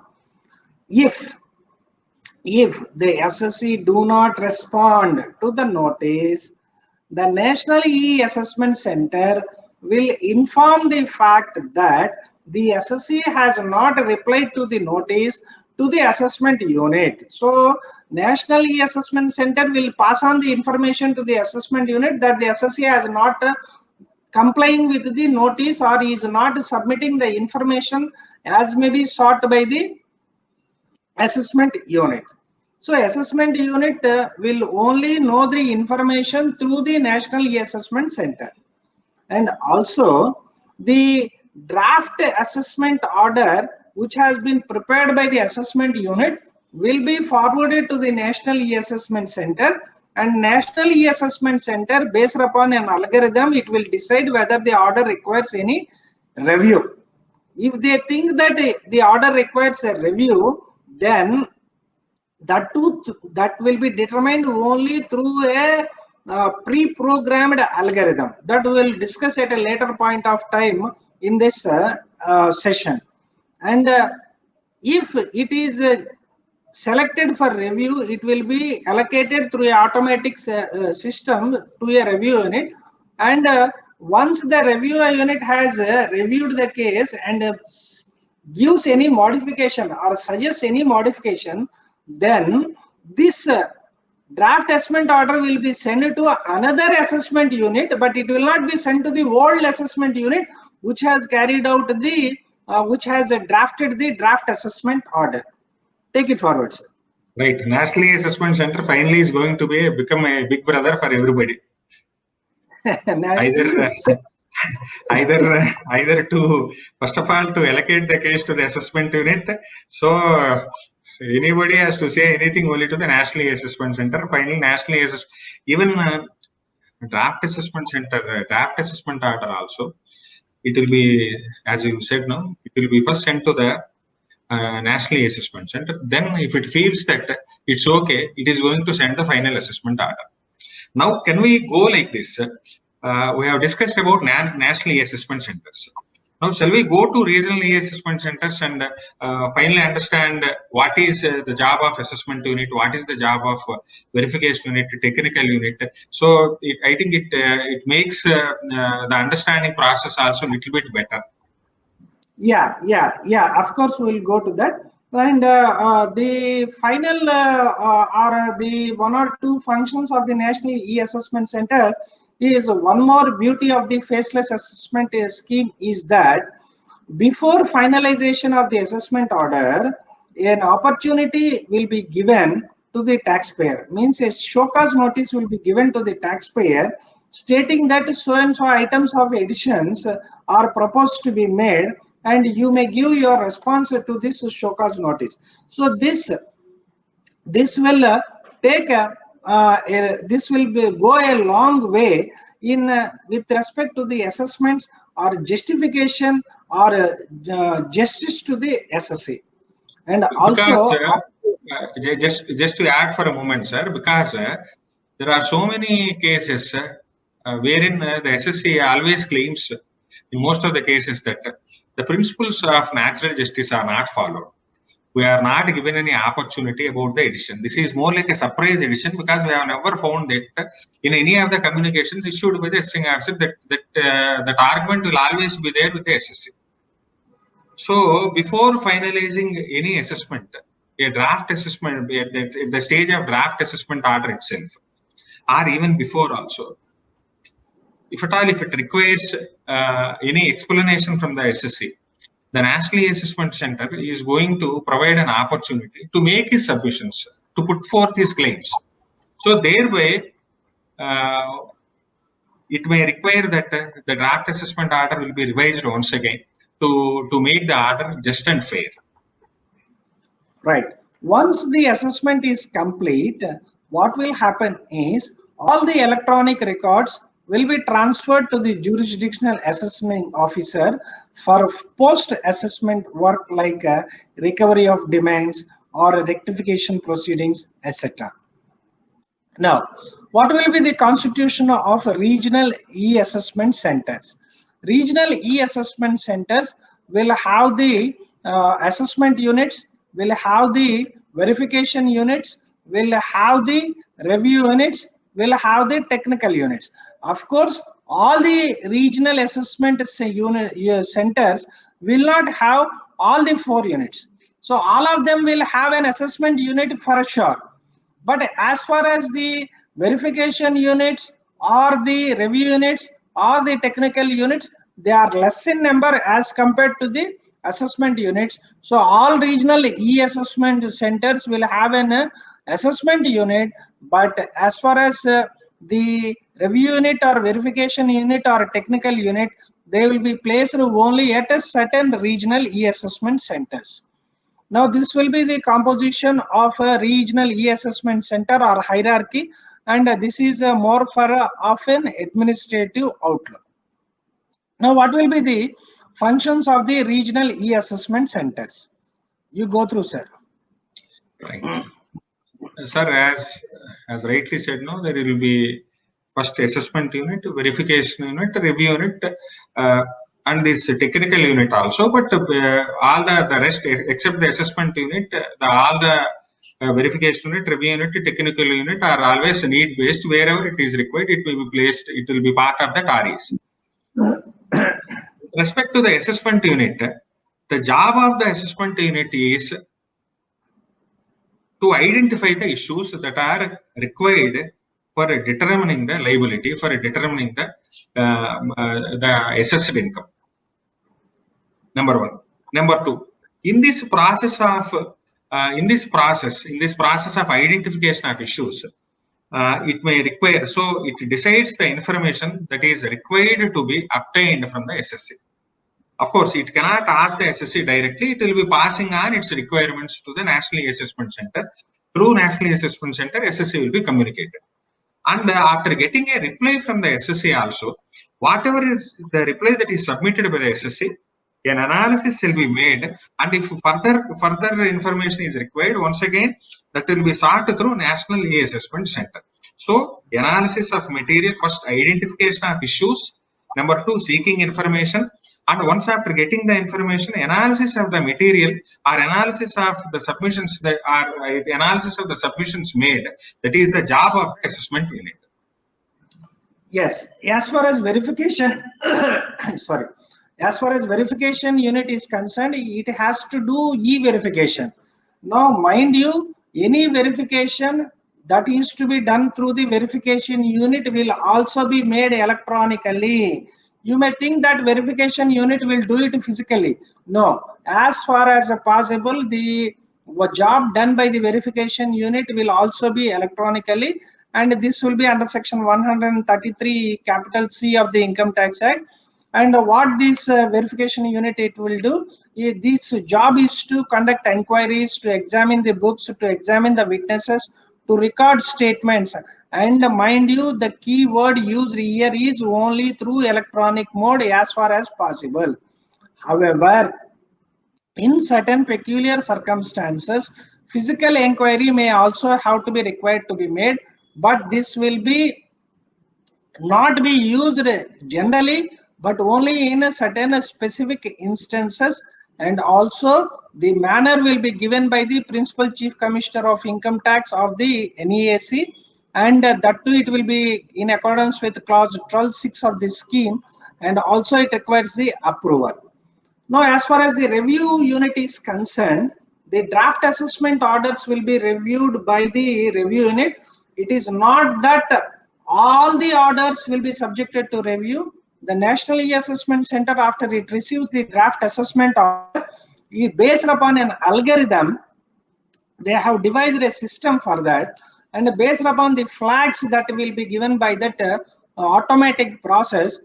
if the SSC do not respond to the notice, the National E-Assessment Center will inform the fact that the SSC has not replied to the notice to the assessment unit. So National E-Assessment Center will pass on the information to the assessment unit that the SSC has not complying with the notice or is not submitting the information as may be sought by the assessment unit. So assessment unit will only know the information through the National E-Assessment Center. And also the draft assessment order which has been prepared by the assessment unit will be forwarded to the National E-Assessment Center, and National E-Assessment Center, based upon an algorithm, it will decide whether the order requires any review. If they think that the order requires a review, then that will be determined only through a pre-programmed algorithm that we will discuss at a later point of time in this session. And if it is selected for review, it will be allocated through an automatic system to a review unit, and once the review unit has reviewed the case and gives any modification or suggests any modification, then this draft assessment order will be sent to another assessment unit, but it will not be sent to the old assessment unit which has carried out the which has drafted the draft assessment order. Take it forward, sir. Right. National Assessment Center finally is going to become a big brother for everybody. either to, first of all, to allocate the case to the assessment unit. So anybody has to say anything only to the National Assessment Center. Finally, National Assessment, even draft assessment center, draft assessment order also, it will be, as you said, no, it will be first sent to the National Assessment Center. Then, if it feels that it's okay, it is going to send the final assessment order. Now, can we go like this? We have discussed about National Assessment Centers. Now, shall we go to regional assessment centers and finally understand what is the job of assessment unit, what is the job of verification unit, technical unit? So, I think it makes the understanding process also a little bit better. Yeah. Of course, we'll go to that. And the final or the one or two functions of the National E-Assessment Center is one more beauty of the faceless assessment scheme is that before finalization of the assessment order, an opportunity will be given to the taxpayer. Means a show cause notice will be given to the taxpayer stating that so and so items of additions are proposed to be made, and you may give your response to this show cause notice. So this will take this will go a long way in with respect to the assessments or justification or justice to the SSC. And also just to add for a moment, sir, because there are so many cases wherein the SSC always claims in most of the cases that the principles of natural justice are not followed. We are not given any opportunity about the edition. This is more like a surprise edition because we have never found that in any of the communications issued by the assessing officer that argument will always be there with the SSC. So before finalizing any assessment, a draft assessment at the stage of draft assessment order itself, or even before also, if at all, if it requires any explanation from the SSC, the National Assessment Center is going to provide an opportunity to make his submissions, to put forth his claims. So thereby, it may require that the draft assessment order will be revised once again to make the order just and fair. Right. Once the assessment is complete, what will happen is all the electronic records will be transferred to the jurisdictional assessment officer for post-assessment work like recovery of demands or rectification proceedings, etc. Now, what will be the constitution of regional e-assessment centers? Regional e-assessment centers will have the assessment units will have the verification units, will have the review units, will have the technical units. Of course, all the regional assessment centers will not have all the 4 units. So all of them will have an assessment unit for sure. But as far as the verification units or the review units or the technical units, they are less in number as compared to the assessment units. So all regional e-assessment centers will have an assessment unit, but as far as the review unit or verification unit or technical unit, they will be placed only at a certain regional e-assessment centers. Now this will be the composition of a regional e-assessment center or hierarchy, and this is more for of an administrative outlook. Now what will be the functions of the regional e-assessment centers? You go through, sir. Right. Sir, as rightly said, no, there will be first assessment unit, verification unit, review unit, and this technical unit also. But all the rest except the assessment unit, all the verification unit, review unit, technical unit are always need based. Wherever it is required, it will be placed. It will be part of the REC. With respect to the assessment unit, the job of the assessment unit is to identify the issues that are required for determining the liability, for determining the assessed income. Number one. Number two, in this process of identification of issues, it may require, so it decides the information that is required to be obtained from the SSC. Of course, it cannot ask the SSC directly. It will be passing on its requirements to the National Assessment Center. Through National Assessment Center, SSC will be communicated. And after getting a reply from the SSC also, whatever is the reply that is submitted by the SSC, an analysis will be made. And if further information is required, once again, that will be sought through National E-Assessment Center. So, analysis of material, first identification of issues, number two, seeking information, and once after getting the information, analysis of the material or analysis of the submissions that are analysis of the submissions made. That is the job of the assessment unit. Yes, as far as verification, sorry, as far as verification unit is concerned, it has to do e-verification. Now, mind you, any verification that is to be done through the verification unit will also be made electronically. You may think that verification unit will do it physically. No, as far as possible, the job done by the verification unit will also be electronically, and this will be under section 133 capital C of the Income Tax Act. And what this verification unit it will do, this job is to conduct inquiries, to examine the books, to examine the witnesses, to record statements. And mind you, the key word used here is only through electronic mode as far as possible. However, in certain peculiar circumstances, physical inquiry may also have to be required to be made, but this will be not be used generally, but only in a certain specific instances, and also the manner will be given by the Principal Chief Commissioner of Income Tax of the NEAC, and that too it will be in accordance with clause 12(6) of the scheme, and also it requires the approval. Now, as far as the review unit is concerned, the draft assessment orders will be reviewed by the review unit. It is not that all the orders will be subjected to review. The National E-Assessment Center, after it receives the draft assessment order, based upon an algorithm, they have devised a system for that, and based upon the flags that will be given by that automatic process,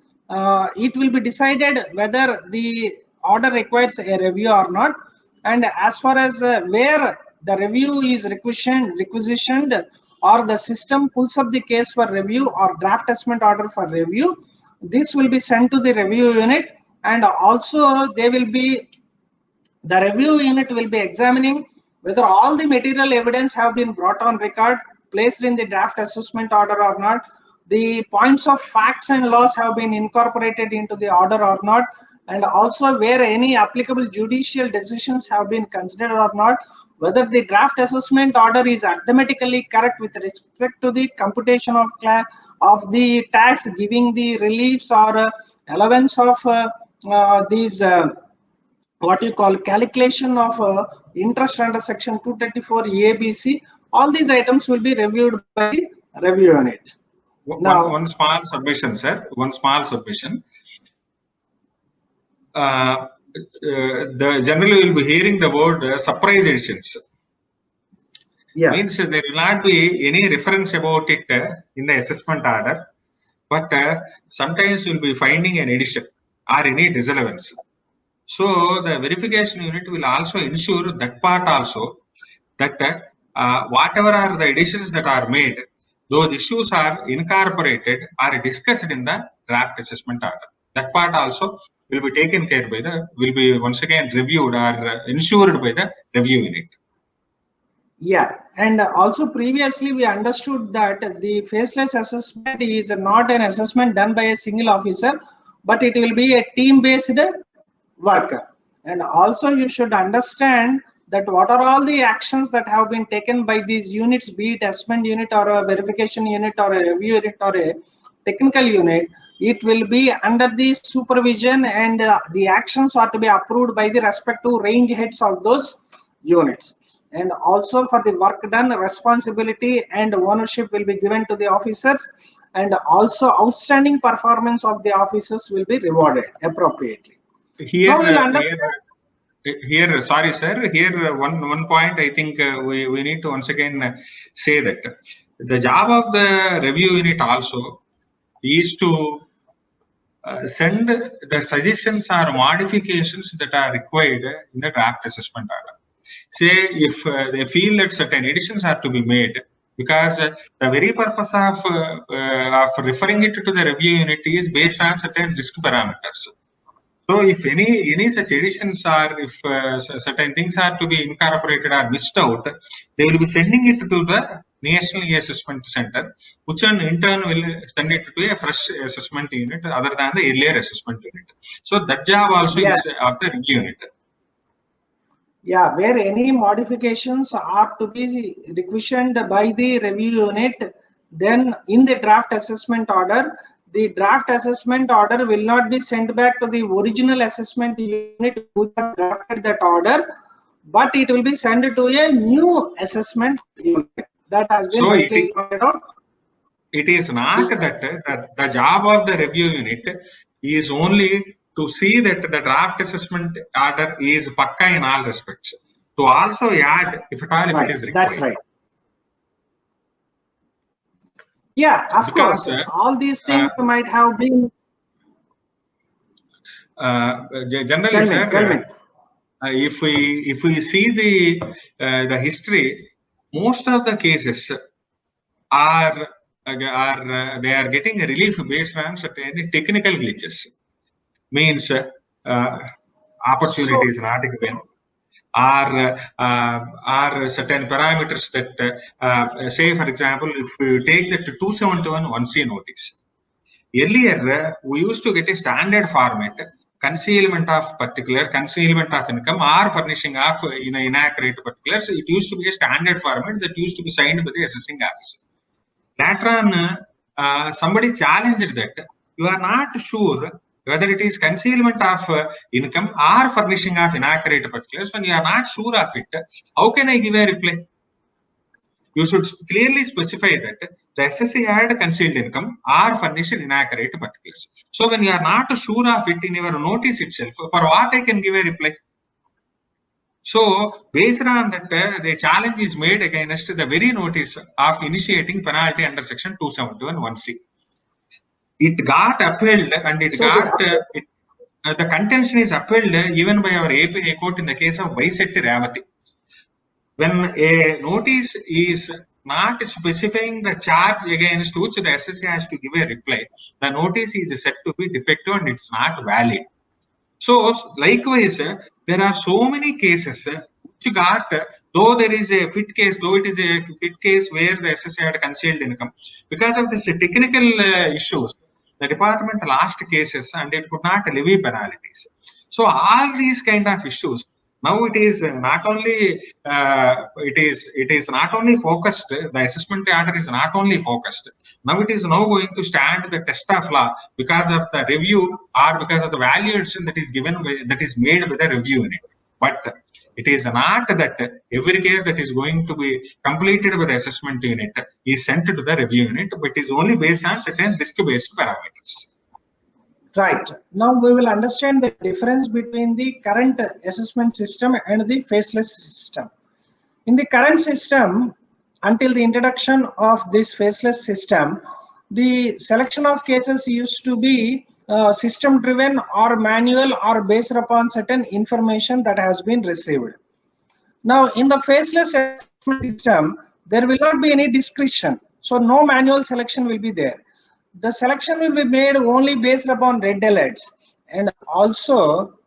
it will be decided whether the order requires a review or not. And as far as where the review is requisitioned, or the system pulls up the case for review or draft assessment order for review, this will be sent to the review unit, and also they will be, the review unit will be examining whether all the material evidence have been brought on record, placed in the draft assessment order or not, the points of facts and laws have been incorporated into the order or not, and also where any applicable judicial decisions have been considered or not, whether the draft assessment order is arithmetically correct with respect to the computation of the tax, giving the reliefs or allowance of these what you call calculation of interest under section 234 ABC. All these items will be reviewed by the review unit. Now, one small submission, sir. One small submission. The generally will be hearing the word surprise editions. yeah, Means there will not be any reference about it in the assessment order, but sometimes we'll be finding an edition or any disallowance. So the verification unit will also ensure that part also, that whatever are the additions that are made, those issues are incorporated or discussed in the draft assessment order. That part also will be taken care by will be once again reviewed or ensured by the review unit. yeah, and also previously we understood that the faceless assessment is not an assessment done by a single officer, but it will be a team-based work. And also you should understand that what are all the actions that have been taken by these units, be it assessment unit or a verification unit or a review unit or a technical unit, it will be under the supervision, and the actions are to be approved by the respective range heads of those units. And also for the work done, responsibility and ownership will be given to the officers, and also outstanding performance of the officers will be rewarded appropriately. Here, Now here, sorry, sir. Here, one point I think we need to once again say that the job of the review unit also is to send the suggestions or modifications that are required in the draft assessment order. Say if they feel that certain additions are to be made, because the very purpose of referring it to the review unit is based on certain risk parameters. So if any such additions or if certain things are to be incorporated or missed out, they will be sending it to the National Assessment Center, which in turn will send it to a fresh assessment unit other than the earlier assessment unit. So that job also is of the review unit. Yeah, where any modifications are to be requisitioned by the review unit, then in the draft assessment order, the draft assessment order will not be sent back to the original assessment unit who has drafted that order, but it will be sent to a new assessment unit. That has been rightly pointed out. It is not that the job of the review unit is only to see that the draft assessment order is pakka in all respects. To also add, if at all, if it is required. That's right. Yeah, of course. All these things might have been. Generally, sir, if we see the history, most of the cases are they are getting a relief based on certain technical glitches. Means opportunities not given, are certain parameters that say, for example, if we take that 271 1C notice. Earlier, we used to get a standard format, concealment of particular, concealment of income, or furnishing of inaccurate particulars. It used to be a standard format that used to be signed by the assessing officer. Later on, somebody challenged that you are not sure whether it is concealment of income or furnishing of inaccurate particulars. When you are not sure of it, how can I give a reply? You should clearly specify that the SSC had concealed income or furnished inaccurate particulars. So when you are not sure of it in your notice itself, for what I can give a reply? So based on that, the challenge is made against the very notice of initiating penalty under section 271 1C. It got upheld, and it so got the contention is upheld even by our APA court in the case of Bysetti Ravati. When a notice is not specifying the charge against which the SSC has to give a reply, the notice is said to be defective and it's not valid. So likewise, there are so many cases which got, though there is a fit case, though it is a fit case where the SSC had concealed income, because of this technical issues, the department lost cases and it could not levy penalties. So all these kind of issues. Now it is not only it is not only focused. The assessment order is not only focused. Now it is now going to stand the test of law because of the review or because of the valuation that is given that is made with the review unit. But it is not that every case that is going to be completed with the assessment unit is sent to the review unit, but it is only based on certain risk-based parameters. Right. Now we will understand the difference between the current assessment system and the faceless system. In the current system, until the introduction of this faceless system, the selection of cases used to be system driven or manual or based upon certain information that has been received. Now in the faceless assessment system, there will not be any discretion. So no manual selection will be there. The selection will be made only based upon red alerts, and also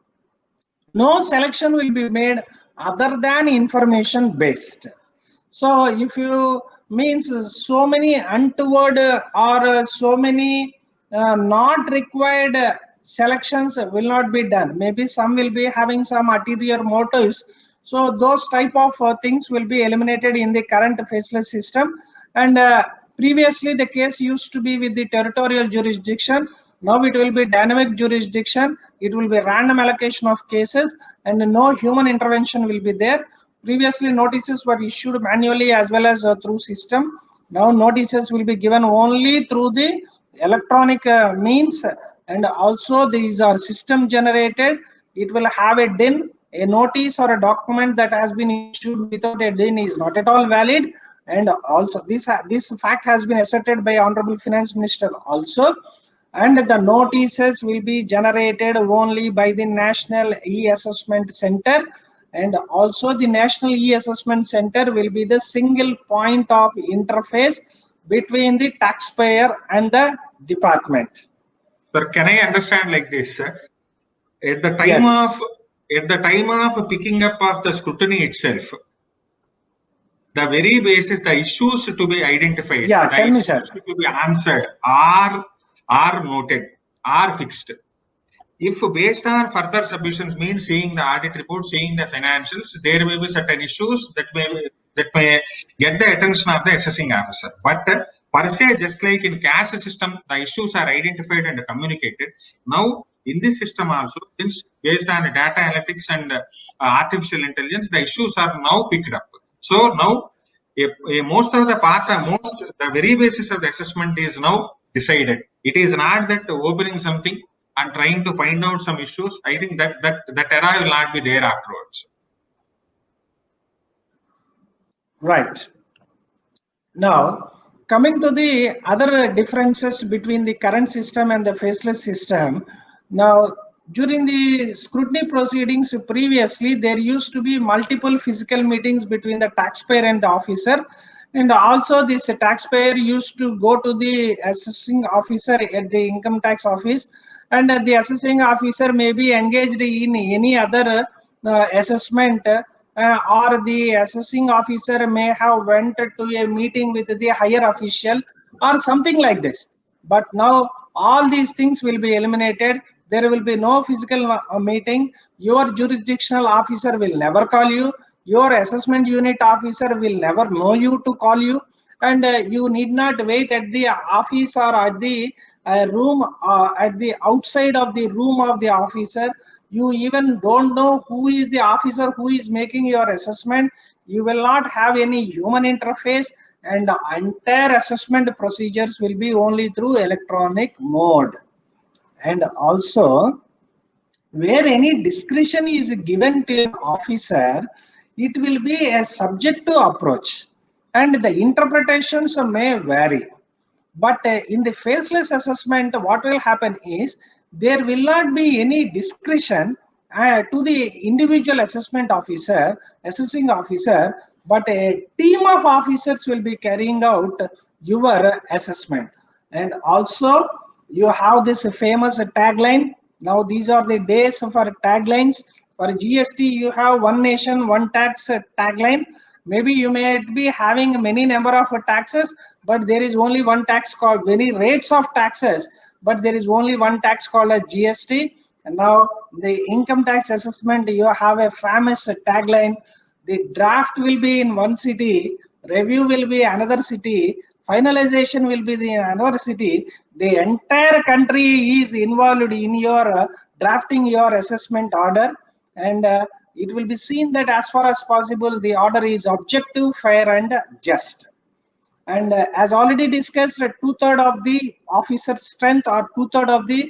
no selection will be made other than information based. So if you means so many untoward or so many not required selections will not be done. Maybe some will be having some ulterior motives. So those type of things will be eliminated in the current faceless system. And previously the case used to be with the territorial jurisdiction. Now it will be dynamic jurisdiction. It will be random allocation of cases and no human intervention will be there. Previously notices were issued manually as well as through system. Now notices will be given only through the electronic means, and also these are system generated. It will have a DIN. A notice or a document that has been issued without a DIN is not at all valid. And also this fact has been asserted by Honorable Finance Minister also. And the notices will be generated only by the National E-Assessment Center, and also the National E-Assessment Center will be the single point of interface between the taxpayer and the department. Sir, can I understand like this, sir? At the time of picking up of the scrutiny itself, the very basis, the issues to be identified, yeah, the tell me, issues sir. to be answered are noted, are fixed. If based on further submissions means seeing the audit report, seeing the financials, there may be certain issues that may get the attention of the assessing officer. But per se, just like in cash system, the issues are identified and communicated. Now in this system also, since based on data analytics and artificial intelligence, the issues are now picked up. So now most of the very basis of the assessment is now decided. It is not that opening something and trying to find out some issues. I think that era will not be there afterwards. Right. Now, coming to the other differences between the current system and the faceless system. Now, during the scrutiny proceedings previously, there used to be multiple physical meetings between the taxpayer and the officer. And also this taxpayer used to go to the assessing officer at the income tax office, and the assessing officer may be engaged in any other assessment, or the assessing officer may have went to a meeting with the higher official or something like this. But now all these things will be eliminated. There will be no physical meeting. Your jurisdictional officer will never call you. Your assessment unit officer will never know you to call you, and you need not wait at the office or at the room at the outside of the room of the officer. You even don't know who is the officer who is making your assessment. You will not have any human interface, and the entire assessment procedures will be only through electronic mode. And also, where any discretion is given to an officer, it will be a subjective approach and the interpretations may vary. But in the faceless assessment, what will happen is there will not be any discretion to the individual assessment officer, assessing officer, but a team of officers will be carrying out your assessment. And also, you have this famous tagline. Now these are the days for taglines. For GST, you have one nation, one tax tagline. Maybe you may be having many number of taxes, but there is only one tax called many rates of taxes. but there is only one tax called as GST. And now the income tax assessment, you have a famous tagline: the draft will be in one city, review will be another city, finalization will be the another city. The entire country is involved in your drafting your assessment order, and it will be seen that as far as possible the order is objective, fair and just. And as already discussed, 2/3 of the officer's strength or 2/3 of the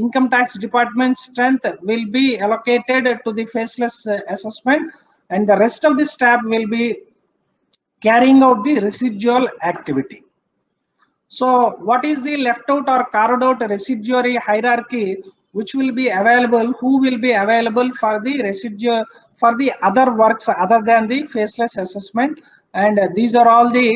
income tax department strength will be allocated to the faceless assessment, and the rest of the staff will be carrying out the residual activity. So what is the left out or carved out residuary hierarchy which will be available? Who will be available for the residual, for the other works other than the faceless assessment? And these are all the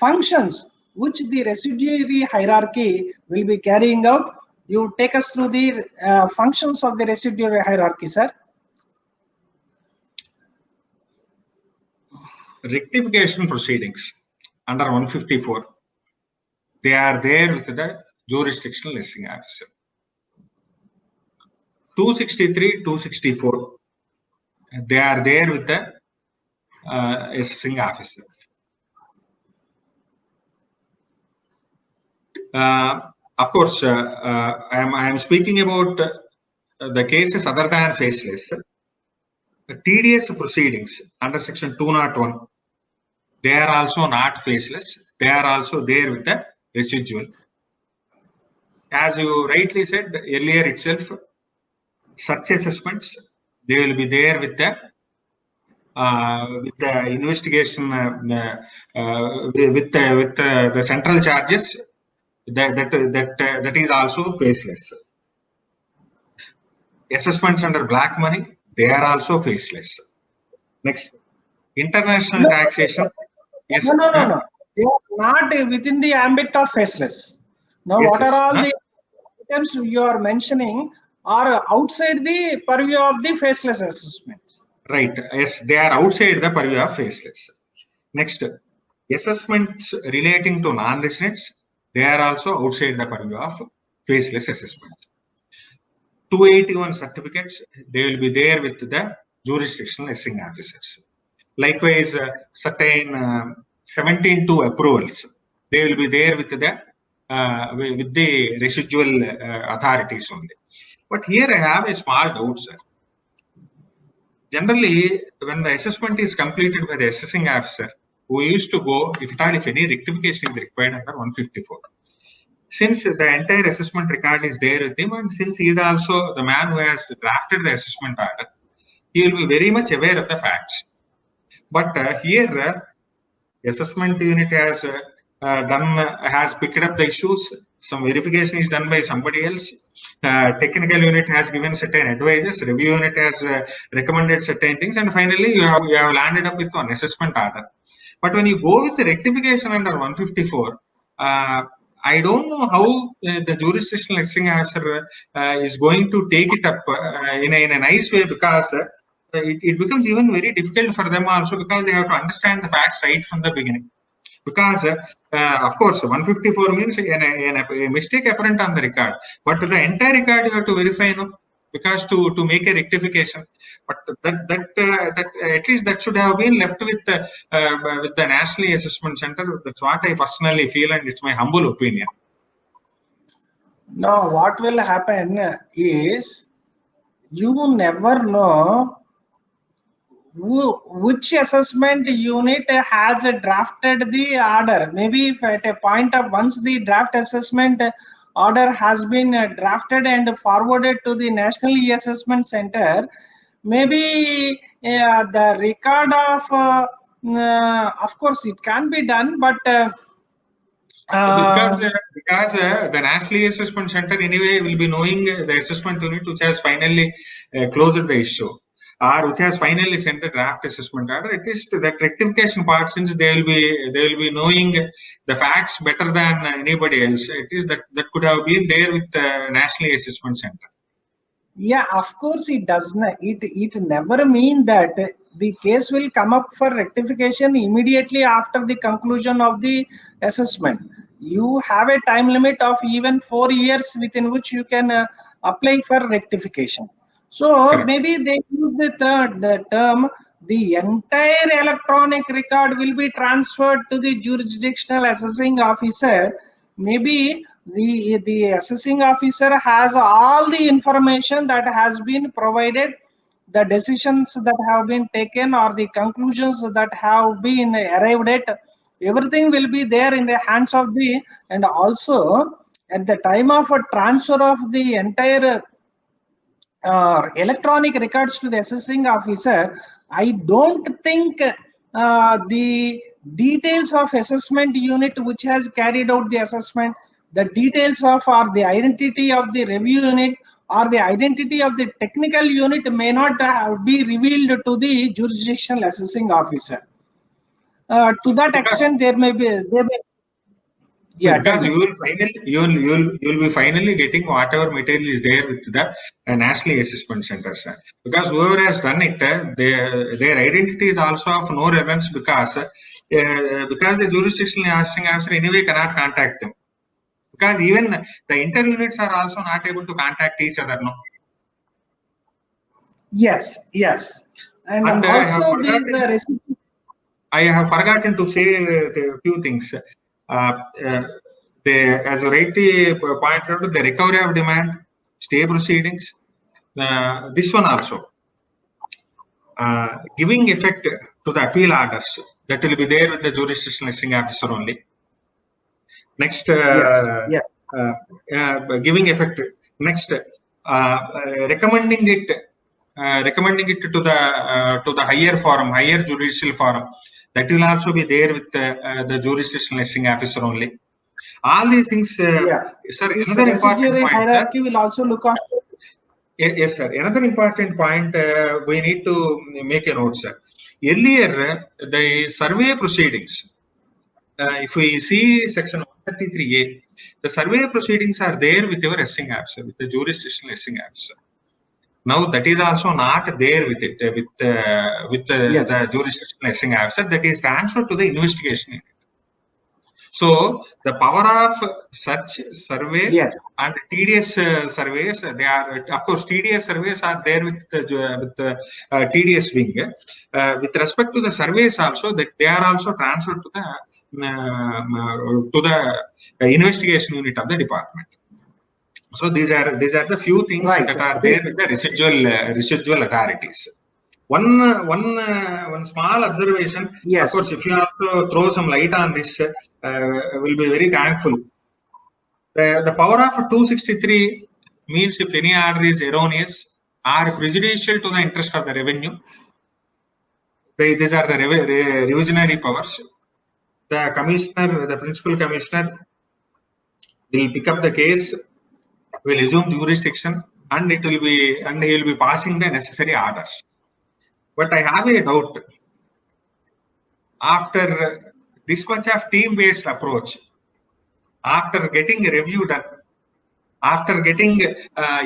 functions which the residuary hierarchy will be carrying out. You take us through the functions of the residuary hierarchy, sir. Rectification proceedings under 154, they are there with the jurisdictional assessing officer. 263, 264, they are there with the assessing officer. Of course, I am speaking about the cases other than faceless. TDS proceedings under section 201, they are also not faceless. They are also there with the residual. As you rightly said earlier itself, such assessments, they will be there with the investigation with the central charges. That is also faceless. Assessments under black money, they are also faceless. Next, international taxation. Yes. No. They are not within the ambit of faceless. Now, yes, what yes. are all the items you are mentioning are outside the purview of the faceless assessment? Right. Yes, they are outside the purview of faceless. Next, assessments relating to non-residents, they are also outside the purview of faceless assessments. 281 certificates, they will be there with the jurisdictional assessing officers. Likewise, certain 17(2) approvals, they will be there with the residual authorities only. But here I have a small doubt, sir. Generally, when the assessment is completed by the assessing officer, we used to go, if any rectification is required under 154. Since the entire assessment record is there with him, and since he is also the man who has drafted the assessment order, he will be very much aware of the facts. But here, assessment unit has has picked up the issues. Some verification is done by somebody else. Technical unit has given certain advices. Review unit has recommended certain things, and finally you have landed up with one assessment order. But when you go with the rectification under 154, I don't know how the jurisdictional assessing officer is going to take it up in a nice way, because it becomes even very difficult for them also, because they have to understand the facts right from the beginning. Because of course 154 means a mistake apparent on the record, but the entire record you have to verify, because to make a rectification. But that at least that should have been left with the National Assessment Center. That's what I personally feel, and it's my humble opinion. Now, what will happen is, you never know which assessment unit has drafted the order. Maybe if at a point of, once the draft assessment order has been drafted and forwarded to the National E-Assessment Center, maybe the record of course it can be done, but because the National Assessment Center anyway will be knowing the assessment unit which has finally closed the issue, or which has finally sent the draft assessment order. At least that rectification part, since they will be knowing the facts better than anybody else, it is that could have been there with the National Assessment Center. Yeah, of course it does not. It never mean that the case will come up for rectification immediately after the conclusion of the assessment. you have a time limit of even 4 years within which you can apply for rectification. So Correct. maybe they use the term the entire electronic record will be transferred to the jurisdictional assessing officer. Maybe the assessing officer has all the information that has been provided, the decisions that have been taken or the conclusions that have been arrived at, everything will be there in the hands of the, and also at the time of a transfer of the entire electronic records to the assessing officer, I don't think the details of assessment unit which has carried out the assessment, the details of or the identity of the review unit or the identity of the technical unit may not be revealed to the jurisdictional assessing officer. To that Because, extent, there may be, yeah, tell because me. you will finally you'll be finally getting whatever material is there with the national assessment centers. Because whoever has done it, their identity is also of no relevance because the jurisdictional assessing officer anyway cannot contact them. Because even the inter units are also not able to contact each other. No. Yes, yes, and And also the I have forgotten to say a few things. As you rightly pointed out, the recovery of demand, stay proceedings, this one also, giving effect to the appeal orders that will be there with the jurisdictional assessing officer only. Next, yes, yes. giving effect. Next, recommending it to the higher forum, higher judicial forum. That will also be there with the jurisdictional assessing officer only. All these things, Yeah, sir. this Another important residuary point, sir. hierarchy will also look after. Yes, sir. Another important point we need to make a note, sir. Earlier, the survey proceedings. If we see section 133A, the survey proceedings are there with your assessing officer, with the jurisdictional assessing officer. Now that is also not there with it, Yes. the jurisdictional assessing officer. That is transferred to the investigation unit. So the power of such survey Yes. and TDS surveys, they are, of course, TDS surveys are there with the TDS wing. With respect to the surveys also, that they are also transferred to the investigation unit of the department. So these are the few things Right. that are there with the residual authorities. One small observation. Yes. Of course, if you also throw some light on this, will be very thankful. The power of 263 means if any order is erroneous or prejudicial to the interest of the revenue, these are the revisionary powers. The commissioner, the principal commissioner, will pick up the case, will assume jurisdiction, and he will be passing the necessary orders. But I have a doubt. After this much of team-based approach, after getting a review done, after getting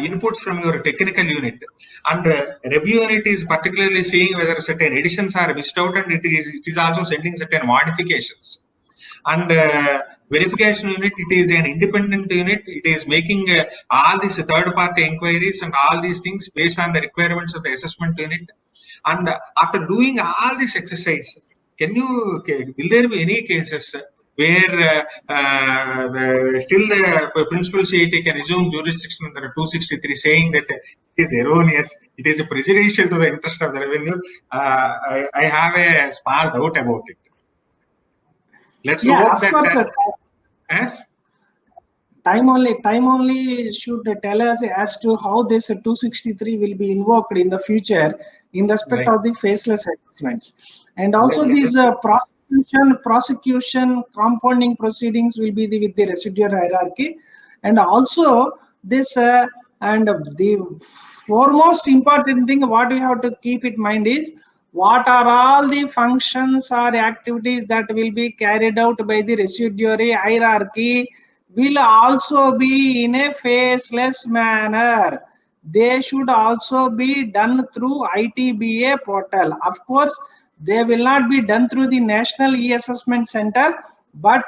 inputs from your technical unit, and review unit is particularly seeing whether certain additions are missed out, and it is also sending certain modifications. And verification unit, it is an independent unit. It is making all these third-party inquiries and all these things based on the requirements of the assessment unit. And after doing all this exercise, will there be any cases where still the principal CIT can assume jurisdiction under 263, saying that it is erroneous, it is prejudicial to the interest of the revenue? I have a small doubt about it. Let's hope of that. course, time only should tell us as to how this 263 will be invoked in the future in respect of the faceless assessments, and also these prosecution compounding proceedings will be with the residual hierarchy, and also this and the foremost important thing what we have to keep in mind is what are all the functions or activities that will be carried out by the residuary hierarchy will also be in a faceless manner. They should also be done through ITBA portal. Of course, they will not be done through the National E-Assessment Center, but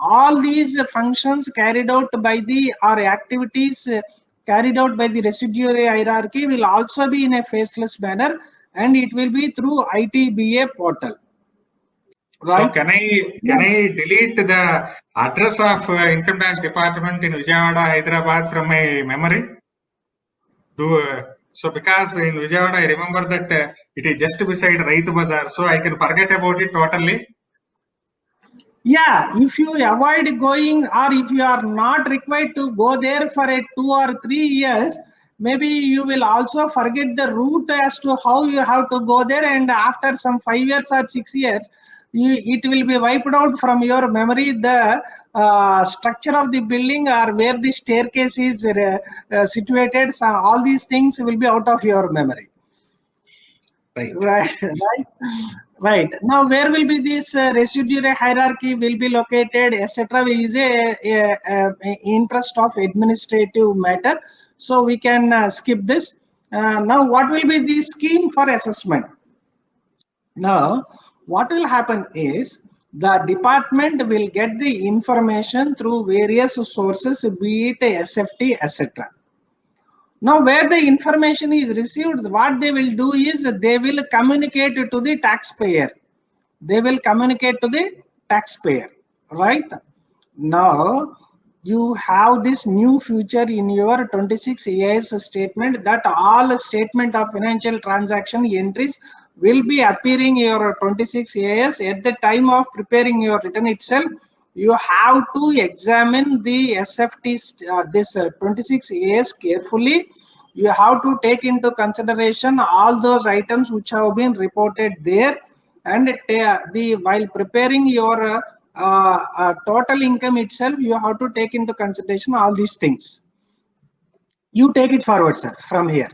all these functions carried out by the or activities carried out by the residuary hierarchy will also be in a faceless manner, and it will be through ITBA portal. Right? So can I delete the address of Income Tax Department in Vijayawada, Hyderabad from my memory? So because in Vijayawada I remember that it is just beside Raitu Bazaar, so I can forget about it totally. Yeah, if you avoid going, or if you are not required to go there for a 2 or 3 years, maybe you will also forget the route as to how you have to go there, and after some 5 years or 6 years, it will be wiped out from your memory, the structure of the building or where the staircase is situated. So all these things will be out of your memory. Right. Right. Now, where will be this residuary hierarchy will be located, etc. is a interest of administrative matter. So we can skip this. Now, what will be the scheme for assessment? Now, what will happen is the department will get the information through various sources, be it SFT, etc. Now, where the information is received, what they will do is they will communicate to the taxpayer. They will communicate to the taxpayer, right? Now, you have this new feature in your 26 EIS statement that all statement of financial transaction entries will be appearing in your 26 EIS. At the time of preparing your return itself, you have to examine the SFT, this 26 EIS carefully. You have to take into consideration all those items which have been reported there, and while preparing your total income itself, you have to take into consideration all these things. You take it forward, sir, from here.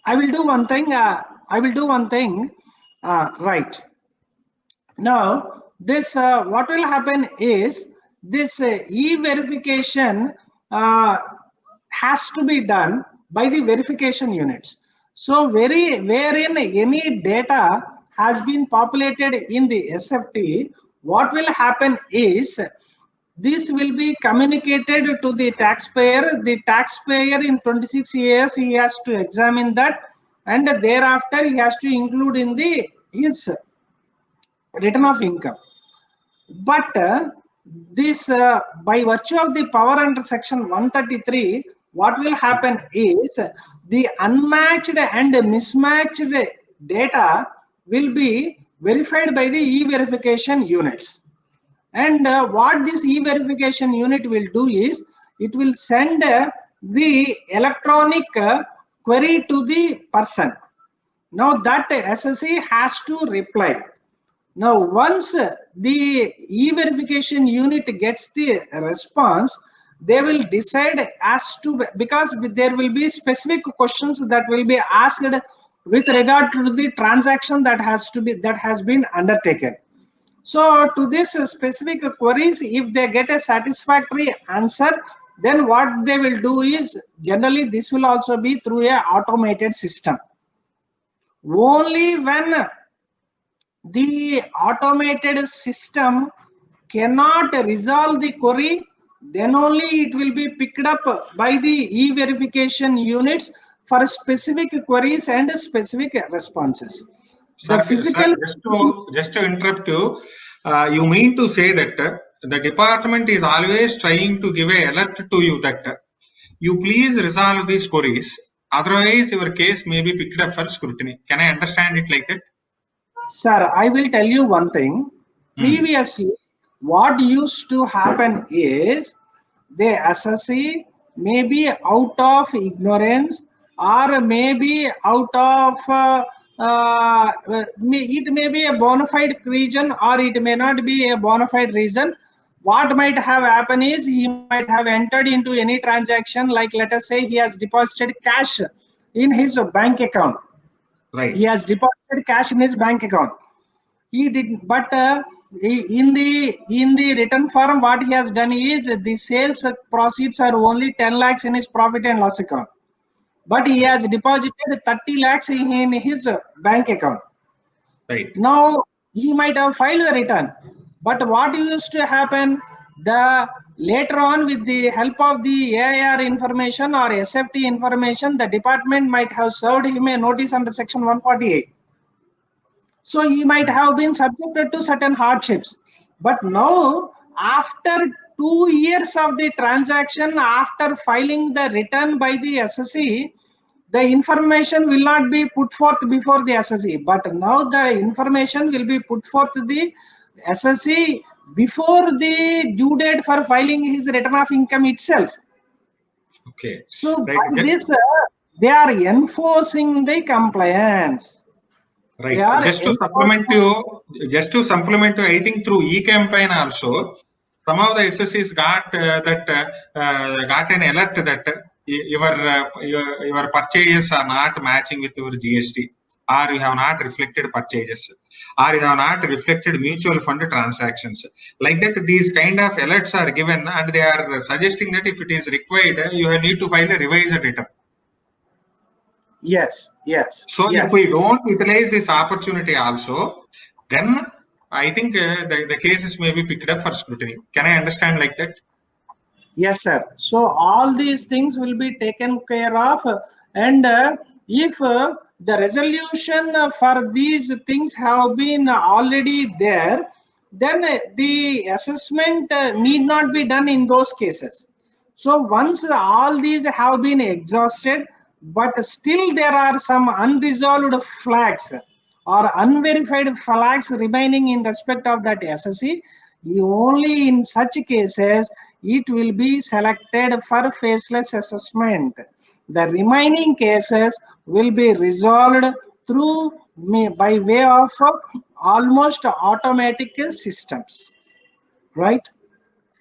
I will do one thing. Right now, this what will happen is this e-verification has to be done by the verification units. So, wherein any data has been populated in the SFT, what will happen is this will be communicated to the taxpayer. The taxpayer in 26 years, he has to examine that, and thereafter he has to include in the his return of income. But this by virtue of the power under section 133, what will happen is the unmatched and mismatched data will be verified by the e-verification units. And what this e-verification unit will do is it will send the electronic query to the person. Now that SSE has to reply. Now, once the e-verification unit gets the response, they will decide as to, because there will be specific questions that will be asked with regard to the transaction that has been undertaken. So, to this specific queries, if they get a satisfactory answer, then what they will do is generally this will also be through a automated system. Only when the automated system cannot resolve the query, then only it will be picked up by the e-verification units for specific queries and specific responses. Sir, just to interrupt you, you mean to say that the department is always trying to give an alert to you that you please resolve these queries, otherwise your case may be picked up for scrutiny. Can I understand it like that? Sir, I will tell you one thing. Previously, what used to happen is the SSE may be out of ignorance, or maybe out of it may be a bona fide reason, or it may not be a bona fide reason. What might have happened is he might have entered into any transaction, like let us say he has deposited cash in his bank account. Right. He has deposited cash in his bank account. He did, but in the written form, what he has done is the sales proceeds are only 10 lakhs in his profit and loss account, but he has deposited 30 lakhs in his bank account. Right. Now he might have filed the return, but what used to happen, the later on with the help of the AIR information or SFT information, the department might have served him a notice under section 148. So he might have been subjected to certain hardships. But now, after 2 years of the transaction, after filing the return by the SSE, the information will not be put forth before the SSE, but now the information will be put forth to the SSE before the due date for filing his return of income itself. Okay. So Right. by this, they are enforcing the compliance. Right. Just to supplement you, I think through e-campaign also, some of the SSEs got got an alert that your purchases are not matching with your GST, or you have not reflected purchases, or you have not reflected mutual fund transactions. Like that, these kind of alerts are given, and they are suggesting that if it is required, you need to file a revised return. Yes. So if we don't utilize this opportunity also, then I think the cases may be picked up for scrutiny. Can I understand like that? Yes, sir. So all these things will be taken care of, and if the resolution for these things have been already there, then the assessment need not be done in those cases. So once all these have been exhausted, but still there are some unresolved flags or unverified flags remaining in respect of that SSE, only in such cases it will be selected for faceless assessment. The remaining cases will be resolved through by way of almost automatic systems, right?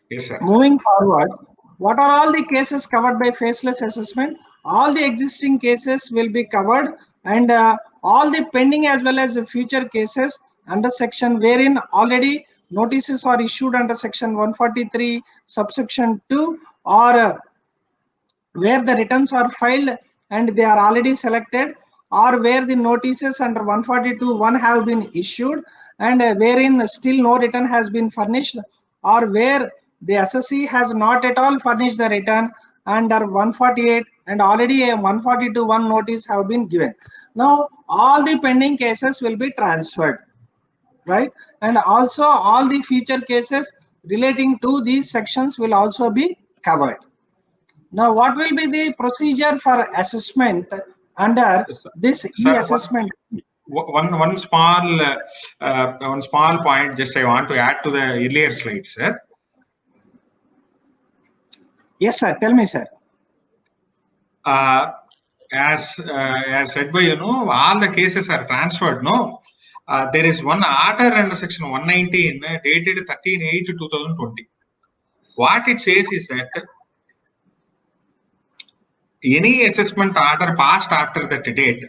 Yes, sir. Moving forward, what are all the cases covered by faceless assessment? All the existing cases will be covered, and all the pending as well as the future cases under section wherein already notices are issued under section 143 subsection 2, or where the returns are filed and they are already selected, or where the notices under 142(1) have been issued and wherein still no return has been furnished, or where the SSE has not at all furnished the return under 148 and already a 142(1) notice have been given. Now all the pending cases will be transferred, right? And also all the future cases relating to these sections will also be covered. Now, what will be the procedure for assessment under this Sir, e-assessment? one small point just I want to add to the earlier slides, sir. Yes, sir. Tell me, sir. As said by all the cases are transferred. No, there is one order under section 119 dated 13/8/2020. What it says is that any assessment order passed after that date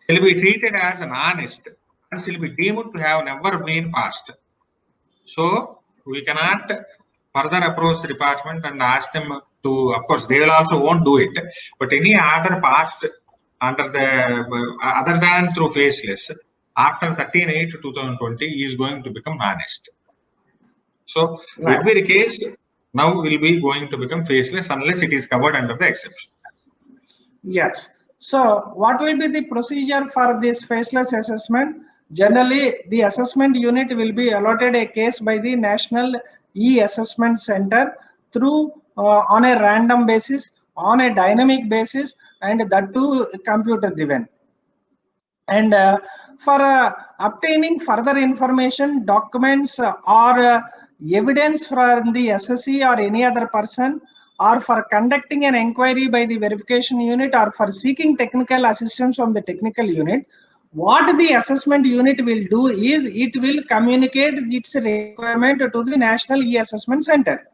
will be treated as an honest and will be deemed to have never been passed. So we cannot further approach the department and ask them to, of course, they will also won't do it, but any order passed under the other than through faceless after 13/8/2020 is going to become honest. So Right. every case now will be going to become faceless unless it is covered under the exception. Yes. So what will be the procedure for this faceless assessment? Generally, the assessment unit will be allotted a case by the National E-Assessment Center through on a random basis, on a dynamic basis, and that too computer driven. And for obtaining further information, documents or evidence from the SSE or any other person, or for conducting an inquiry by the verification unit, or for seeking technical assistance from the technical unit, what the assessment unit will do is it will communicate its requirement to the National E-Assessment Center.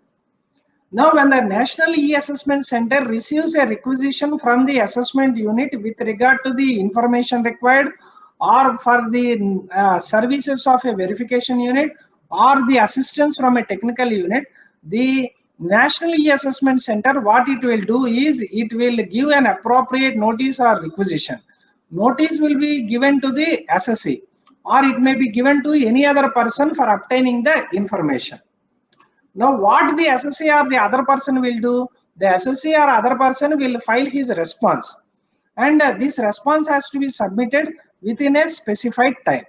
Now, when the National E-Assessment Center receives a requisition from the assessment unit with regard to the information required, or for the services of a verification unit or the assistance from a technical unit, the National E-Assessment Center, what it will do is it will give an appropriate notice or requisition. Notice will be given to the SSE, or it may be given to any other person for obtaining the information. Now, what the SSE or the other person will do, the SSE or other person will file his response, and this response has to be submitted within a specified time.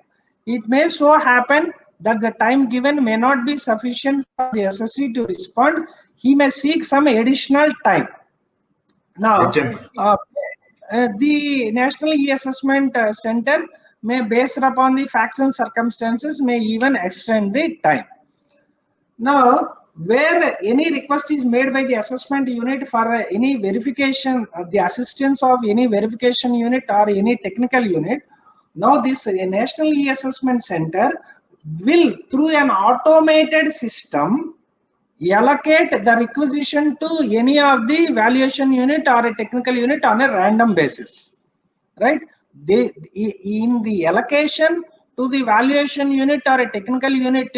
It may so happen that the time given may not be sufficient for the SSE to respond. He may seek some additional time. Now, the National E-Assessment Center may, based upon the facts and circumstances, may even extend the time. Now, where any request is made by the assessment unit for any verification, the assistance of any verification unit or any technical unit, now this National E-Assessment Center will, through an automated system, allocate the requisition to any of the valuation unit or a technical unit on a random basis, right? They, in the allocation to the valuation unit or a technical unit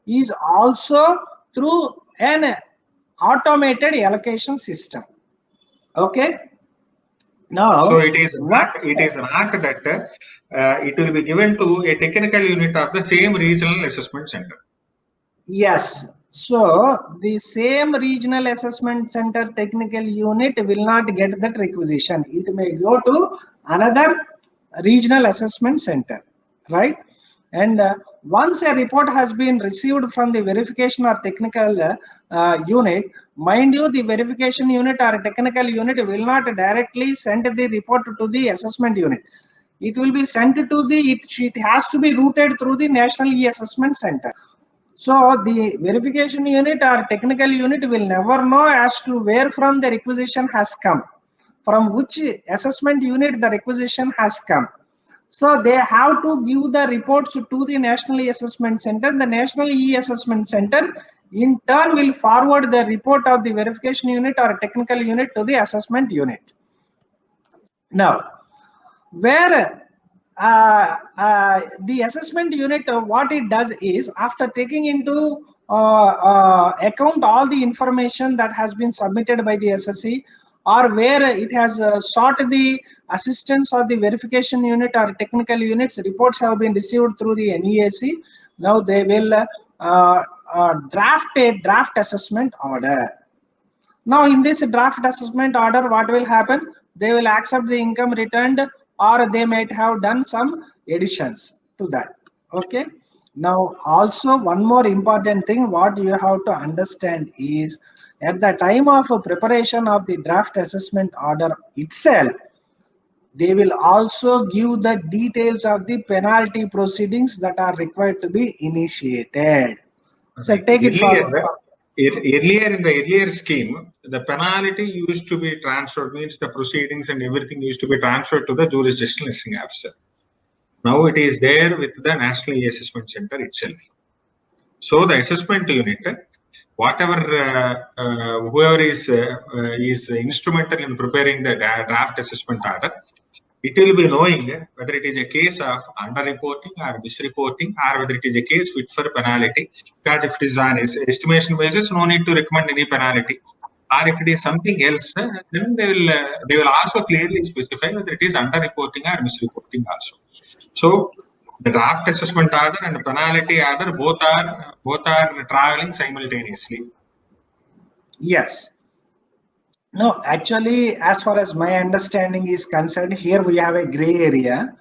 is also through an automated allocation system. Okay. Now, so it is not that it will be given to a technical unit of the same regional assessment center. Yes. So the same regional assessment center technical unit will not get that requisition. It may go to another regional assessment center, right? And once a report has been received from the verification or technical unit, mind you, the verification unit or technical unit will not directly send the report to the assessment unit. It will be sent to the, it has to be routed through the National E-Assessment Center. So the verification unit or technical unit will never know as to where from the requisition has come, from which assessment unit the requisition has come. So they have to give the reports to the National E-Assessment Center. The National E-Assessment Center in turn will forward the report of the verification unit or technical unit to the assessment unit. Now, where the assessment unit, what it does is, after taking into account all the information that has been submitted by the SSE, or where it has sought the assistance or the verification unit or technical units, reports have been received through the NEAC. Now they will draft a draft assessment order. Now in this draft assessment order, what will happen? They will accept the income returned, or they might have done some additions to that. Okay. Now also one more important thing what you have to understand is, at the time of preparation of the draft assessment order itself, they will also give the details of the penalty proceedings that are required to be initiated. So take it forward. Earlier in the earlier scheme, the penalty used to be transferred, means the proceedings and everything used to be transferred to the jurisdictional assessing officer. Now it is there with the National E-Assessment Center itself. So the assessment unit, whatever whoever is instrumental in preparing the draft assessment order, it will be knowing whether it is a case of underreporting or misreporting, or whether it is a case fit for penalty. Because if it is on estimation basis, no need to recommend any penalty. Or if it is something else, then they will also clearly specify whether it is underreporting or misreporting also. So the draft assessment order and the penalty order both are traveling simultaneously. Yes. No, actually, as far as my understanding is concerned, here we have a gray area.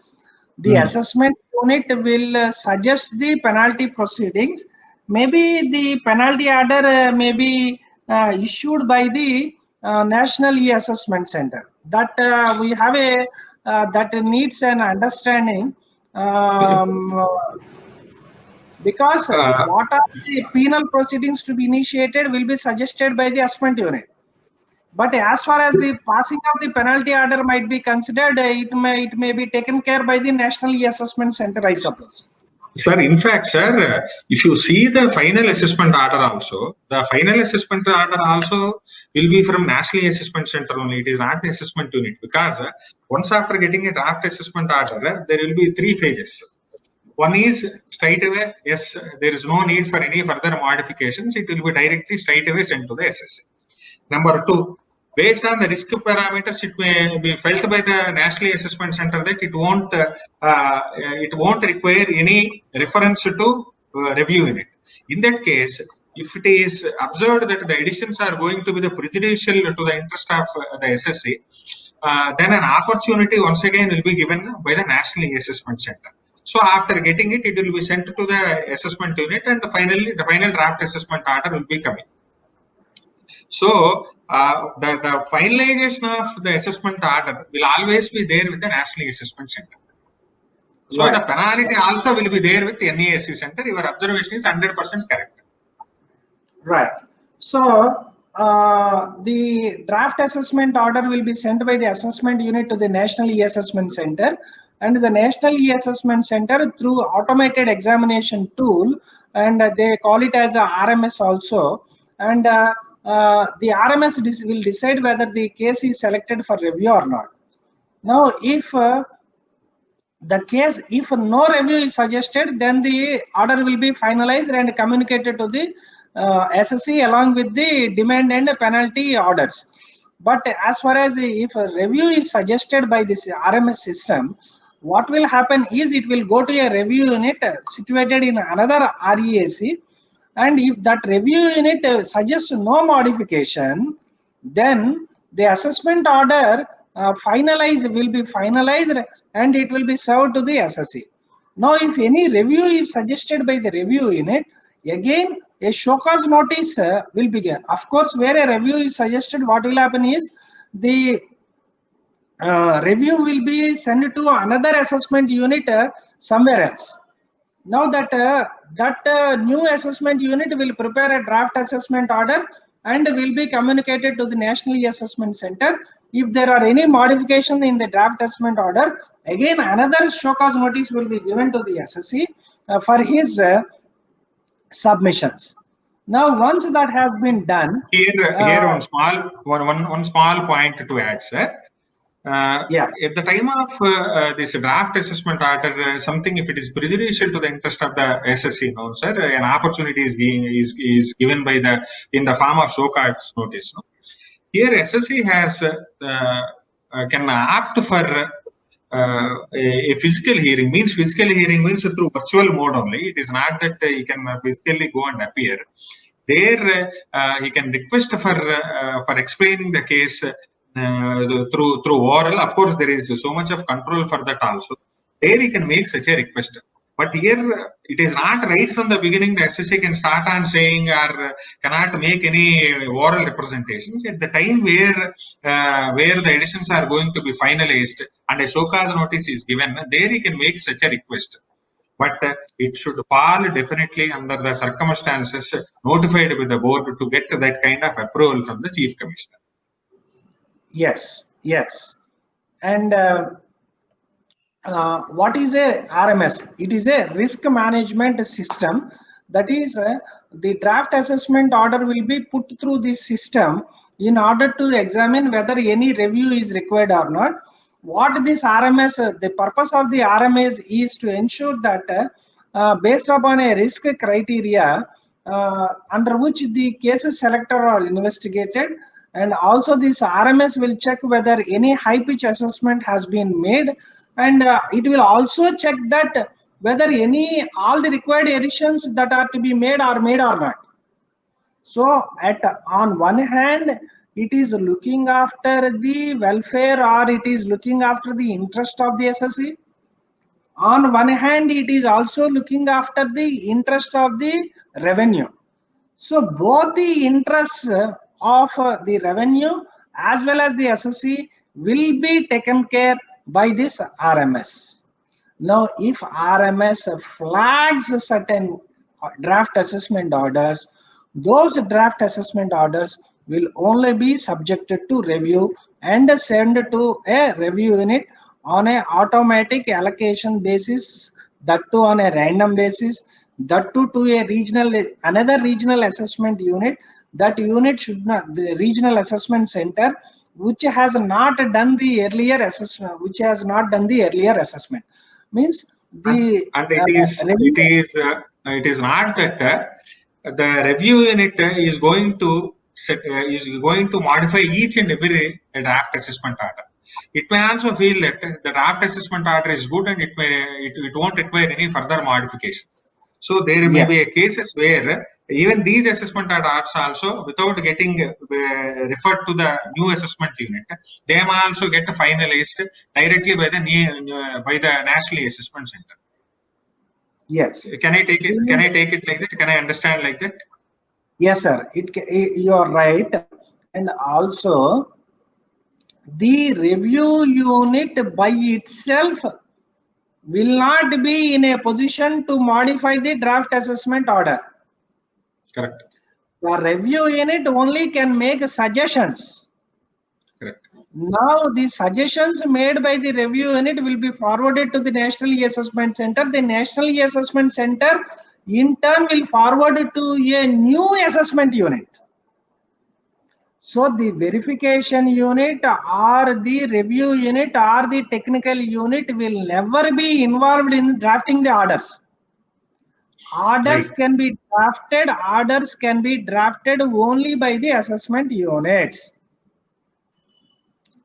The assessment unit will suggest the penalty proceedings. Maybe the penalty order may be issued by the National E-Assessment Center. That we have a that needs an understanding. Because what are the penal proceedings to be initiated will be suggested by the assessment unit. But as far as the passing of the penalty order might be considered, it may be taken care by the National E-Assessment Center, I suppose. Sir, in fact, sir, if you see the final assessment order also, the final assessment order also will be from National Assessment Center only. It is not the assessment unit, because once after getting a draft assessment order, there will be 3 phases. One is straight away, yes, there is no need for any further modifications. It will be directly straight away sent to the SSC. Number 2, based on the risk parameters, it may be felt by the National Assessment Center that it won't require any reference to review in it. In that case, if it is observed that the additions are going to be the prejudicial to the interest of the SSC, then an opportunity once again will be given by the National Assessment Center. So after getting it, it will be sent to the assessment unit, and finally the final draft assessment order will be coming. So the finalization of the assessment order will always be there with the National Assessment Center. So Right. the penalty also will be there with the NASC Center. Your observation is 100% correct. Right. So the draft assessment order will be sent by the assessment unit to the National E-Assessment Center, and the National E-Assessment Center through automated examination tool, and they call it as a RMS also, and the RMS will decide whether the case is selected for review or not. Now, if the case, if no review is suggested, then the order will be finalized and communicated to the SSC along with the demand and penalty orders. But as far as if a review is suggested by this RMS system, what will happen is it will go to a review unit situated in another REAC, and if that review unit suggests no modification, then the assessment order will be finalized and it will be served to the SSC. Now, if any review is suggested by the review unit, again a show cause notice will be given. Of course, where a review is suggested, what will happen is the review will be sent to another assessment unit somewhere else. Now that new assessment unit will prepare a draft assessment order and will be communicated to the National E-Assessment Center. If there are any modification in the draft assessment order, again another show cause notice will be given to the SSC for his submissions. Now, once that has been done, Here one small point to add, sir. Yeah. At the time of this draft assessment order, something if it is prejudicial to the interest of the SSC, no, sir, an opportunity is given by the in the form of show cause notice. No? Here, SSC has can opt for a physical hearing. Means physical hearing means through virtual mode only. It is not that he can physically go and appear. There, he can request for explaining the case through oral. Of course, there is so much of control for that also. There, he can make such a request. But here, it is not right from the beginning. The SSC can start on saying or cannot make any oral representations at the time where the additions are going to be finalized and a show cause notice is given. There, he can make such a request. But it should fall definitely under the circumstances notified with the board to get that kind of approval from the Chief Commissioner. Yes, yes. And what is a RMS? It is a risk management system. That is, the draft assessment order will be put through this system in order to examine whether any review is required or not. What this RMS, the purpose of the RMS is to ensure that based upon a risk criteria under which the cases selected are investigated, and also this RMS will check whether any high pitch assessment has been made, and it will also check that whether all the required additions that are to be made are made or not. So on one hand, it is looking after the welfare or it is looking after the interest of the SSC. On one hand, it is also looking after the interest of the revenue. So both the interests of the revenue as well as the SSC will be taken care by this RMS. Now, if RMS flags certain draft assessment orders, those draft assessment orders will only be subjected to review and sent to a review unit on an automatic allocation basis that too on a random basis, that too to another regional assessment unit. That unit should not, the regional assessment center, which has not done the earlier assessment, means the and it is not that the review unit is going to modify each and every draft assessment order. It may also feel that the draft assessment order is good and it won't require any further modification. So there may be cases where even these assessment orders also, without getting referred to the new assessment unit, they may also get finalized directly by the National Assessment Center. Yes. Can I take it? Can I take it like that? Can I understand like that? Yes, sir. You are right. And also, the review unit by itself will not be in a position to modify the draft assessment order. Correct. The review unit only can make suggestions. Correct. Now, the suggestions made by the review unit will be forwarded to the National E-Assessment Center. The National E-Assessment Center in turn will forward it to a new assessment unit. So the verification unit or the review unit or the technical unit will never be involved in drafting the orders. Orders can be drafted only by the assessment units.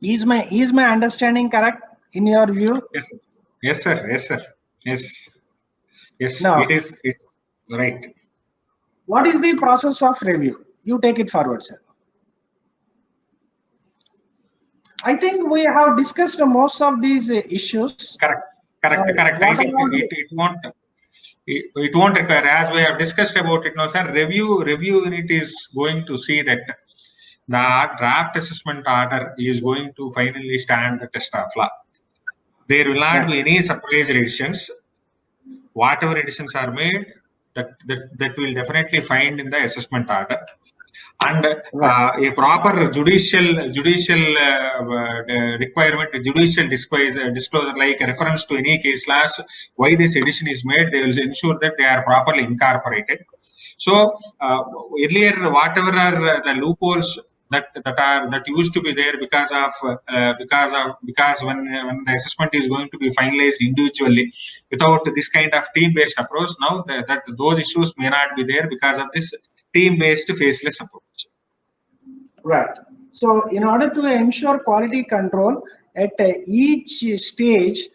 Is my understanding correct in your view? Yes, sir. Yes, sir. Yes, sir. Yes. Yes, now, it is right. What is the process of review? You take it forward, sir. I think we have discussed most of these issues. Correct. I think it won't require, as we have discussed about it now, sir. Review unit is going to see that the draft assessment order is going to finally stand the test of law. There will not be any surprise editions. Whatever editions are made, that will definitely find in the assessment order. And a proper judicial requirement, judicial disclosure, like a reference to any case laws, why this edition is made, they will ensure that they are properly incorporated. So earlier, whatever are the loopholes that used to be there because when the assessment is going to be finalized individually without this kind of team-based approach, now that those issues may not be there because of this team-based faceless approach. Right. So in order to ensure quality control at each stage,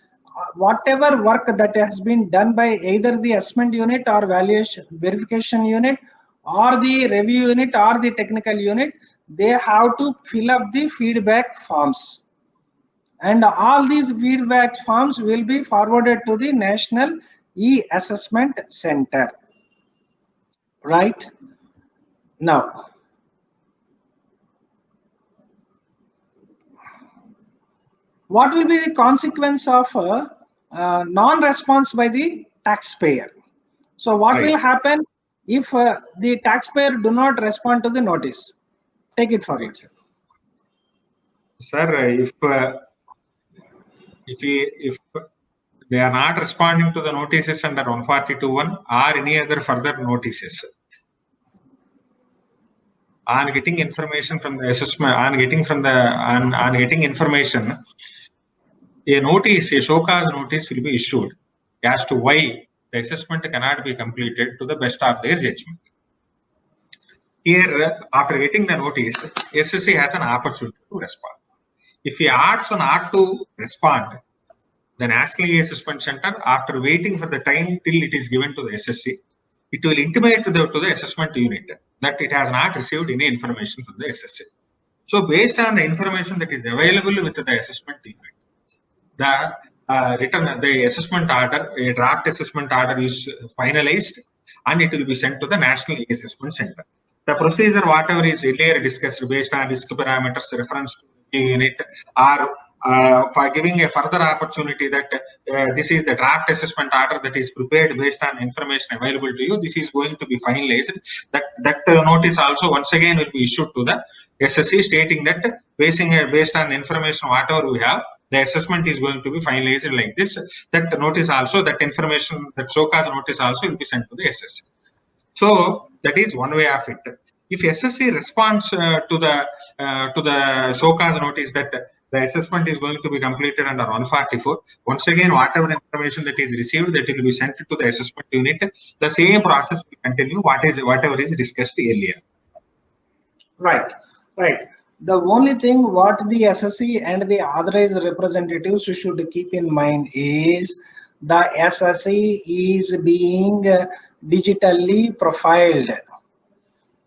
whatever work that has been done by either the assessment unit or verification unit or the review unit or the technical unit, they have to fill up the feedback forms. And all these feedback forms will be forwarded to the National E-Assessment Center. Right. Now, what will be the consequence of non-response by the taxpayer? So what will happen if the taxpayer do not respond to the notice? Take it forward. Sir, if they are not responding to the notices under 142(1) or any other further notices, on getting information from the assessment, on getting information, a notice, a show cause notice will be issued as to why the assessment cannot be completed to the best of their judgment. Here, after getting the notice, SSC has an opportunity to respond. If he opts not to respond, the National E-Assessment Center, after waiting for the time till it is given to the SSC, it will intimate to the assessment unit that it has not received any information from the SSC. So, based on the information that is available with the assessment unit, the assessment order, a draft assessment order is finalized and it will be sent to the National E-Assessment Center. The procedure, whatever is earlier discussed based on risk parameters, reference to the unit, or for giving a further opportunity that this is the draft assessment order that is prepared based on information available to you, this is going to be finalized. That notice also once again will be issued to the SSC stating that based on the information whatever we have, the assessment is going to be finalized like this. That notice also, that information, that show cause notice also will be sent to the SSC. So that is one way of it. If SSC responds to the show cause notice that the assessment is going to be completed under 144, once again, whatever information that is received, that will be sent to the assessment unit. The same process will continue. Whatever is discussed earlier. Right. The only thing what the SSC and the authorized representatives should keep in mind is the SSC is being digitally profiled.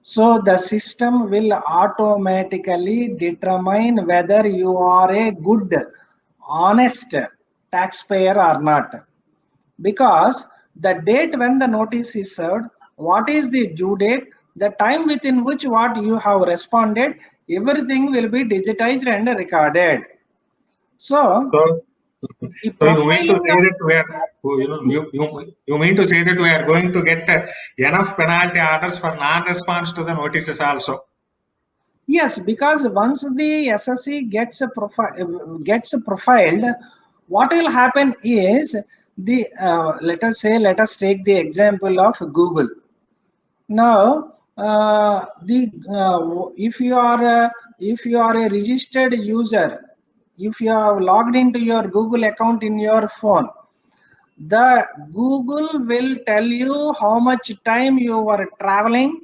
So the system will automatically determine whether you are a good, honest taxpayer or not. Because the date when the notice is served, what is the due date, the time within which what you have responded, everything will be digitized and recorded. So you mean to say that we are, you mean to say that we are going to get enough penalty orders for non-response to the notices also? Yes, because once the SSC gets profiled, what will happen is the let us take the example of Google. Now, if you are a registered user, if you have logged into your Google account in your phone, the Google will tell you how much time you are traveling,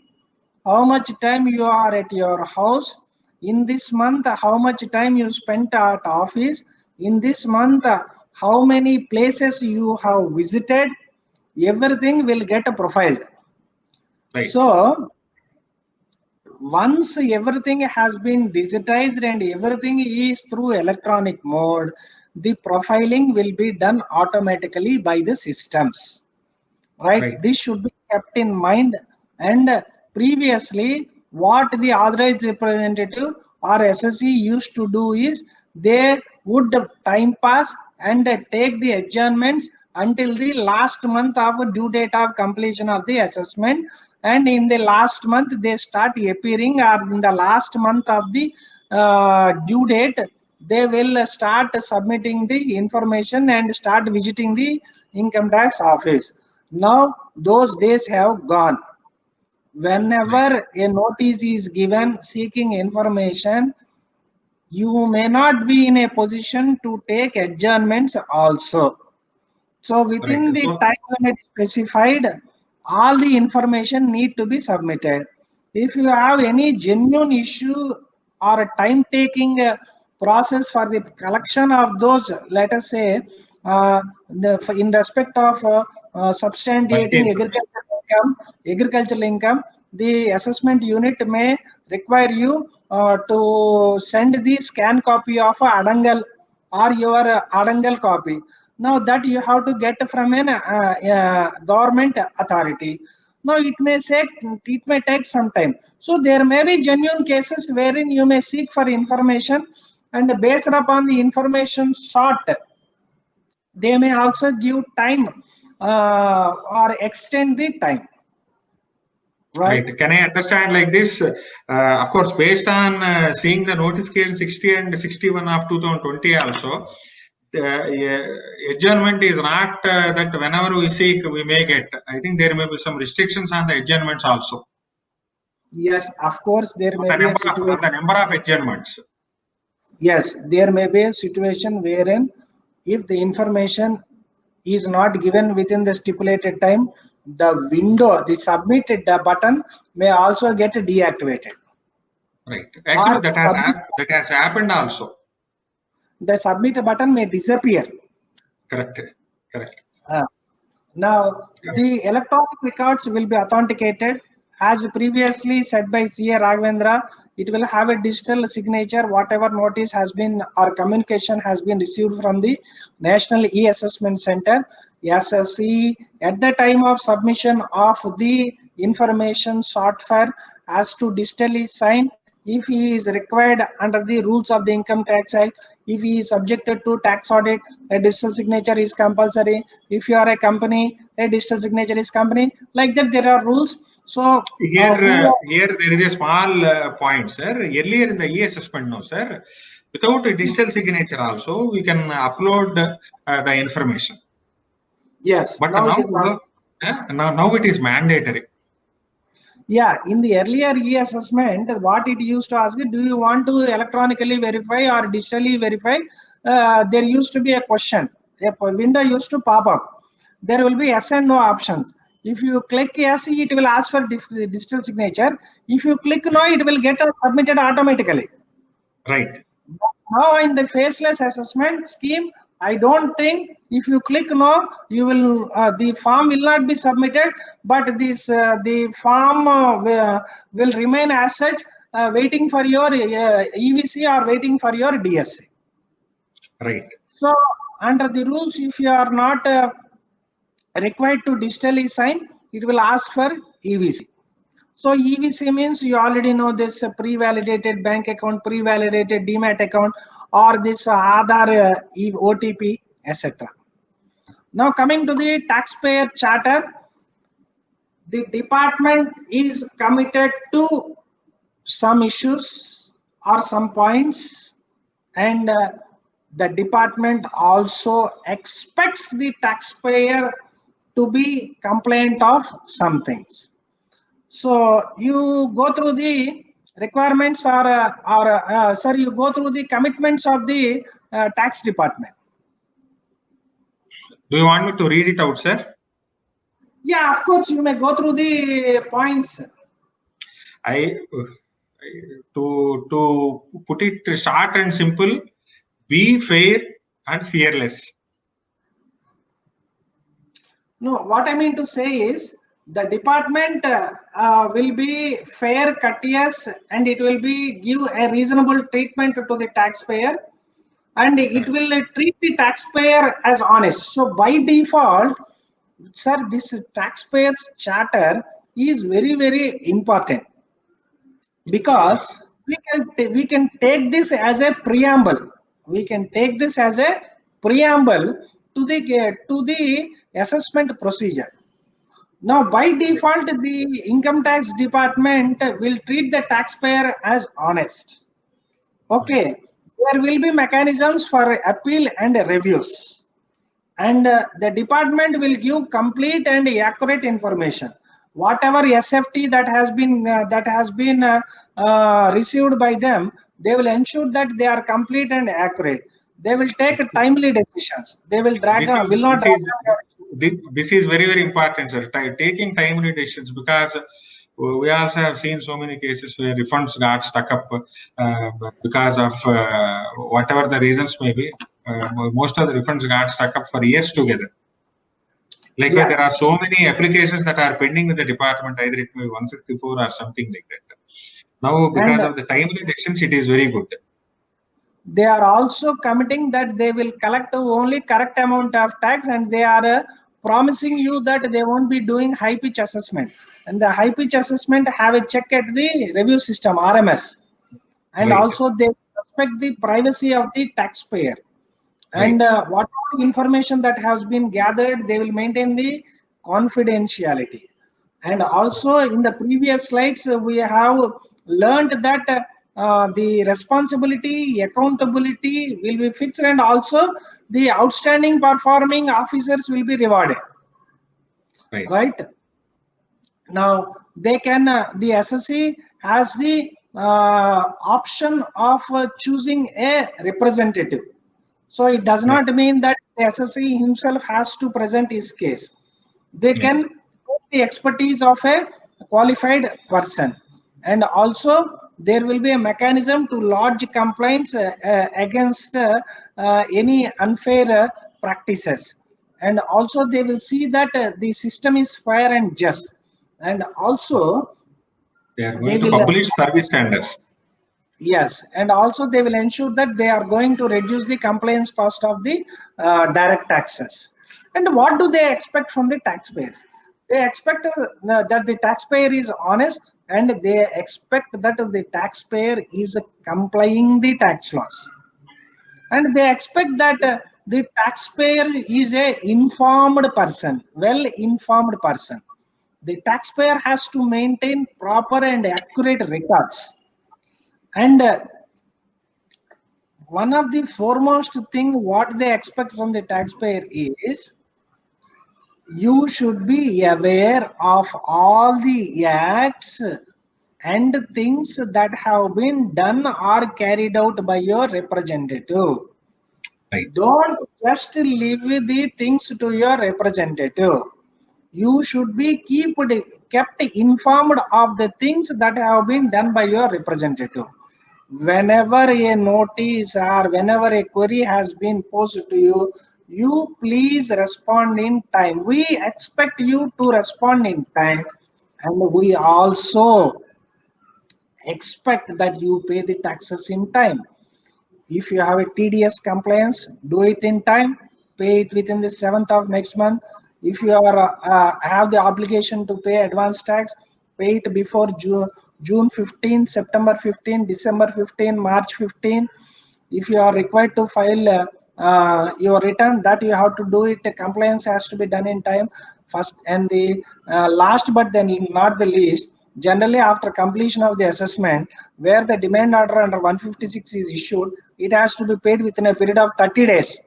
how much time you are at your house in this month, how much time you spent at office in this month, how many places you have visited, everything will get profiled. Right. So once everything has been digitized and everything is through electronic mode, the profiling will be done automatically by the systems, right? This should be kept in mind. And previously what the authorized representative or SSC used to do is they would time pass and take the adjournments until the last month of due date of completion of the assessment, and in the last month they start appearing, or in the last month of the due date they will start submitting the information and start visiting the income tax office. Now those days have gone. Whenever a notice is given seeking information, you may not be in a position to take adjournments also. So within the time limit specified, all the information need to be submitted. If you have any genuine issue or a time taking process for the collection of those, let us say, in respect of substantiating agricultural income, the assessment unit may require you to send the scan copy of Adangal or your Adangal copy. Now that you have to get from an government authority. Now it may take some time. So there may be genuine cases wherein you may seek for information, and based upon the information sought, they may also give time or extend the time. Right. Can I understand like this? Of course, based on seeing the notification 60 and 61 of 2020 also, adjournment is not that whenever we seek, we may get. I think there may be some restrictions on the adjournments also. Yes, of course, there may be a situation. The number of adjournments. Yes, there may be a situation wherein if the information is not given within the stipulated time, the window, the submitted button may also get deactivated. Right. Actually, that has happened also. The submit button may disappear. Correct. Now, the electronic records will be authenticated. As previously said by CA Raghavendra, it will have a digital signature. Whatever notice has been or communication has been received from the National E-Assessment Center, SSC, at the time of submission of the information sought for, has to digitally sign. If he is required under the rules of the Income Tax Act, if he is subjected to tax audit, a digital signature is compulsory. If you are a company, a digital signature is company. Like that, there are rules. So here there is a small point, sir. Earlier in the e-assessment, no, sir. without a digital signature also, we can upload the information. Yes. But Now now, it is not. now it is mandatory. Yeah, in the earlier e-assessment, what it used to ask, do you want to electronically verify or digitally verify? There used to be a question. A window used to pop up. There will be yes and no options. If you click yes, it will ask for digital signature. If you click no, it will get submitted automatically. Right. Now in the faceless assessment scheme, I don't think if you click no, you will the form will not be submitted, but this the form will remain as such, waiting for your EVC or waiting for your DSA. Right. So under the rules, if you are not required to digitally sign, it will ask for EVC. So EVC means you already know this pre-validated bank account, pre-validated DMAT account, or this Aadhaar OTP, etc. Now coming to the taxpayer charter, the department is committed to some issues or some points, and the department also expects the taxpayer to be compliant of some things. So you go through the requirements or you go through the commitments of the tax department. Do you want me to read it out, sir? Yeah, of course, you may go through the points. To put it short and simple, be fair and fearless. No, what I mean to say is the department will be fair, courteous, and it will be give a reasonable treatment to the taxpayer, and it will treat the taxpayer as honest. So by default, sir, this taxpayers charter is very, very important, because we can take this as a preamble. We can take this as a preamble to the assessment procedure. Now, by default, the income tax department will treat the taxpayer as honest. Okay, there will be mechanisms for appeal and reviews, and the department will give complete and accurate information. Whatever SFT that has been received by them, they will ensure that they are complete and accurate. They will take timely decisions. They will this is very, very important, sir. Taking timely decisions, because we also have seen so many cases where refunds got stuck up because of whatever the reasons may be. Most of the refunds got stuck up for years together. Like there are so many applications that are pending with the department, either it may be 154 or something like that. Now, because of the timely decisions, it is very good. They are also committing that they will collect only correct amount of tax, and they are promising you that they won't be doing high pitch assessment. And the high pitch assessment have a check at the review system, RMS. And also they respect the privacy of the taxpayer. And whatever information that has been gathered, they will maintain the confidentiality. And also in the previous slides, we have learned that the responsibility, accountability will be fixed, and also the outstanding performing officers will be rewarded. Right? Now they can, the SSC has the option of choosing a representative. So it does not mean that the SSC himself has to present his case. They can take the expertise of a qualified person, and also there will be a mechanism to lodge complaints against any unfair practices, and also they will see that the system is fair and just, and also they are going to publish service standards. Yes, and also they will ensure that they are going to reduce the compliance cost of the direct taxes. And what do they expect from the taxpayers? They expect that the taxpayer is honest, and they expect that the taxpayer is complying the tax laws. And they expect that the taxpayer is a informed person, well-informed person. The taxpayer has to maintain proper and accurate records. And one of the foremost thing what they expect from the taxpayer is you should be aware of all the acts and things that have been done or carried out by your representative. Right. Don't just leave the things to your representative. You should be kept informed of the things that have been done by your representative. Whenever a notice or whenever a query has been posed to you, you please respond in time. We expect you to respond in time, and we also expect that you pay the taxes in time. If you have a TDS compliance, do it in time, pay it within the 7th of next month. If you are have the obligation to pay advance tax, pay it before June 15, September 15, December 15, March 15. If you are required to file your return, that you have to do it, compliance has to be done in time first. And the last but then not the least, generally after completion of the assessment, where the demand order under 156 is issued, it has to be paid within a period of 30 days.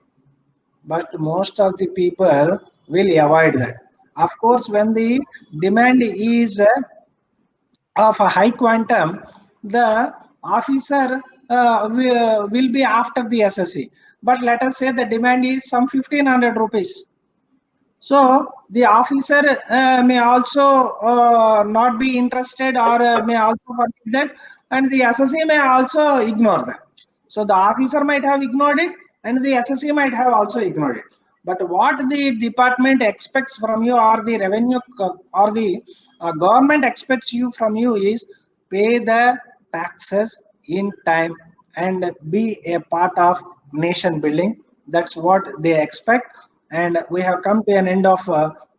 But most of the people will avoid that. Of course, when the demand is of a high quantum, the officer will be after the SSC. But let us say the demand is some 1500 rupees. So the officer may also not be interested, or may also forget that, and the SSC may also ignore that. So the officer might have ignored it, and the SSC might have also ignored it. But what the department expects from you, or the revenue or the government expects you from you, is pay the taxes in time and be a part of nation building. That's what they expect. And we have come to an end of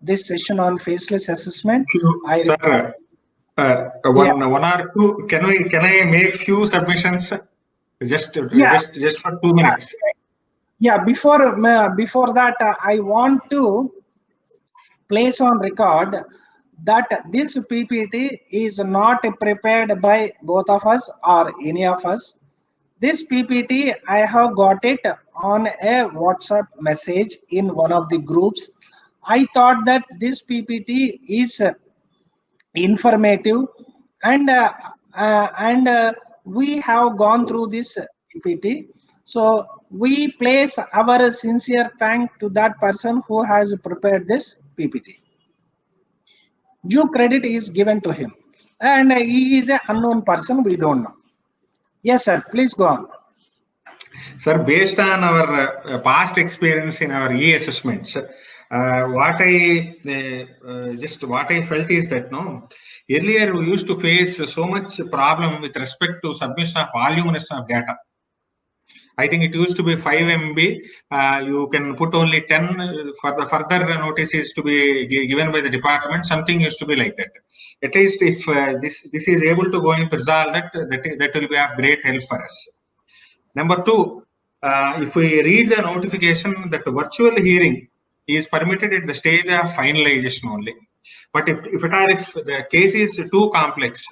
this session on faceless assessment. Sir, one or two. Can I make few submissions? Just for 2 minutes. Yeah. Before that, I want to place on record that this PPT is not prepared by both of us or any of us. This PPT, I have got it on a WhatsApp message in one of the groups. I thought that this PPT is informative, and we have gone through this PPT. So we place our sincere thank to that person who has prepared this PPT. Due credit is given to him, and he is an unknown person, we don't know. Yes, sir, please go on. Sir, based on our past experience in our e-assessments, what I felt is that earlier we used to face so much problem with respect to submission of voluminous of data. I think it used to be 5 MB. You can put only 10 for the further notices to be given by the department. Something used to be like that. At least if this is able to go and resolve that will be of great help for us. Number two, if we read the notification that the virtual hearing is permitted at the stage of finalization only. But if the case is too complex,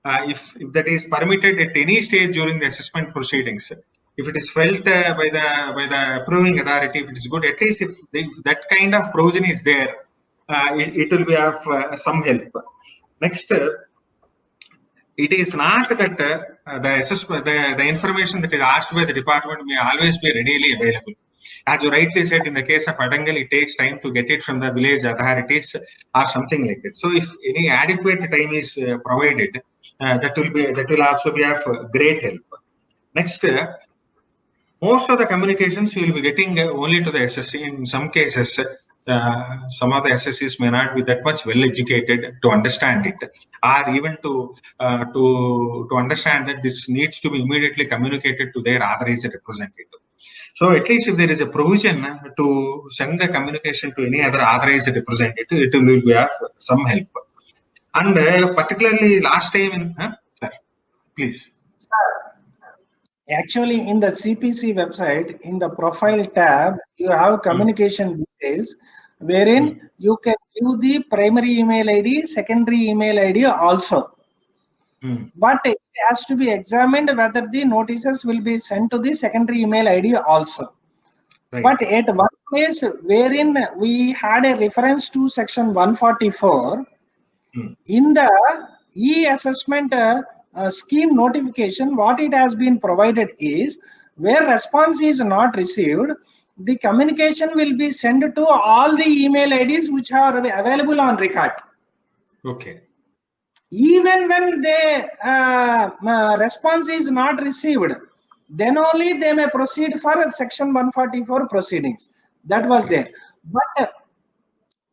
if that is permitted at any stage during the assessment proceedings, if it is felt by the approving authority, if it is good, at least if that kind of provision is there, it will be of some help. Next, it is not that the information that is asked by the department may always be readily available. As you rightly said, in the case of Adangal, it takes time to get it from the village authorities or something like that. So if any adequate time is provided, that will also be of great help. Next, most of the communications you will be getting only to the SSC. In some cases, some of the SSCs may not be that much well educated to understand it, or even to understand that this needs to be immediately communicated to their authorized representative. So at least if there is a provision to send the communication to any other authorized representative, it will be of some help. And particularly last time, sir, please. Actually, in the CPC website, in the profile tab, you have communication details, wherein you can view the primary email ID, secondary email ID also. but it has to be examined whether the notices will be sent to the secondary email ID also. Right. But at one place wherein we had a reference to section 144, in the e-assessment scheme notification, what it has been provided is, where response is not received, the communication will be sent to all the email IDs which are available on record. Okay. Even when the response is not received, then only they may proceed for section 144 proceedings. That was there. But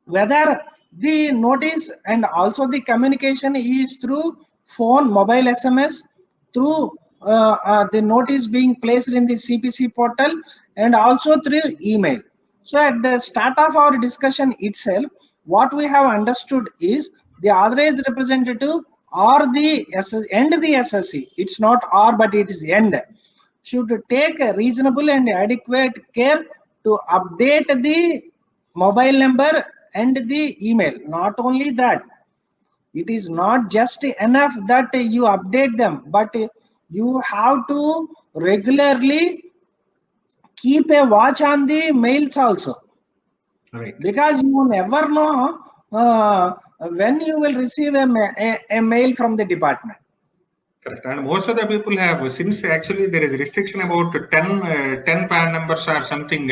whether the notice and also the communication is through phone, mobile SMS, through the notice being placed in the CPC portal, and also through email. So at the start of our discussion itself, what we have understood is the authorized representative or the end the SSC, it's not or but it is end, should take a reasonable and adequate care to update the mobile number and the email. Not only that, it is not just enough that you update them, but you have to regularly keep a watch on the mails also. Right. Because you never know when you will receive a mail from the department. Correct. And most of the people have, since actually there is a restriction about 10 PAN numbers or something.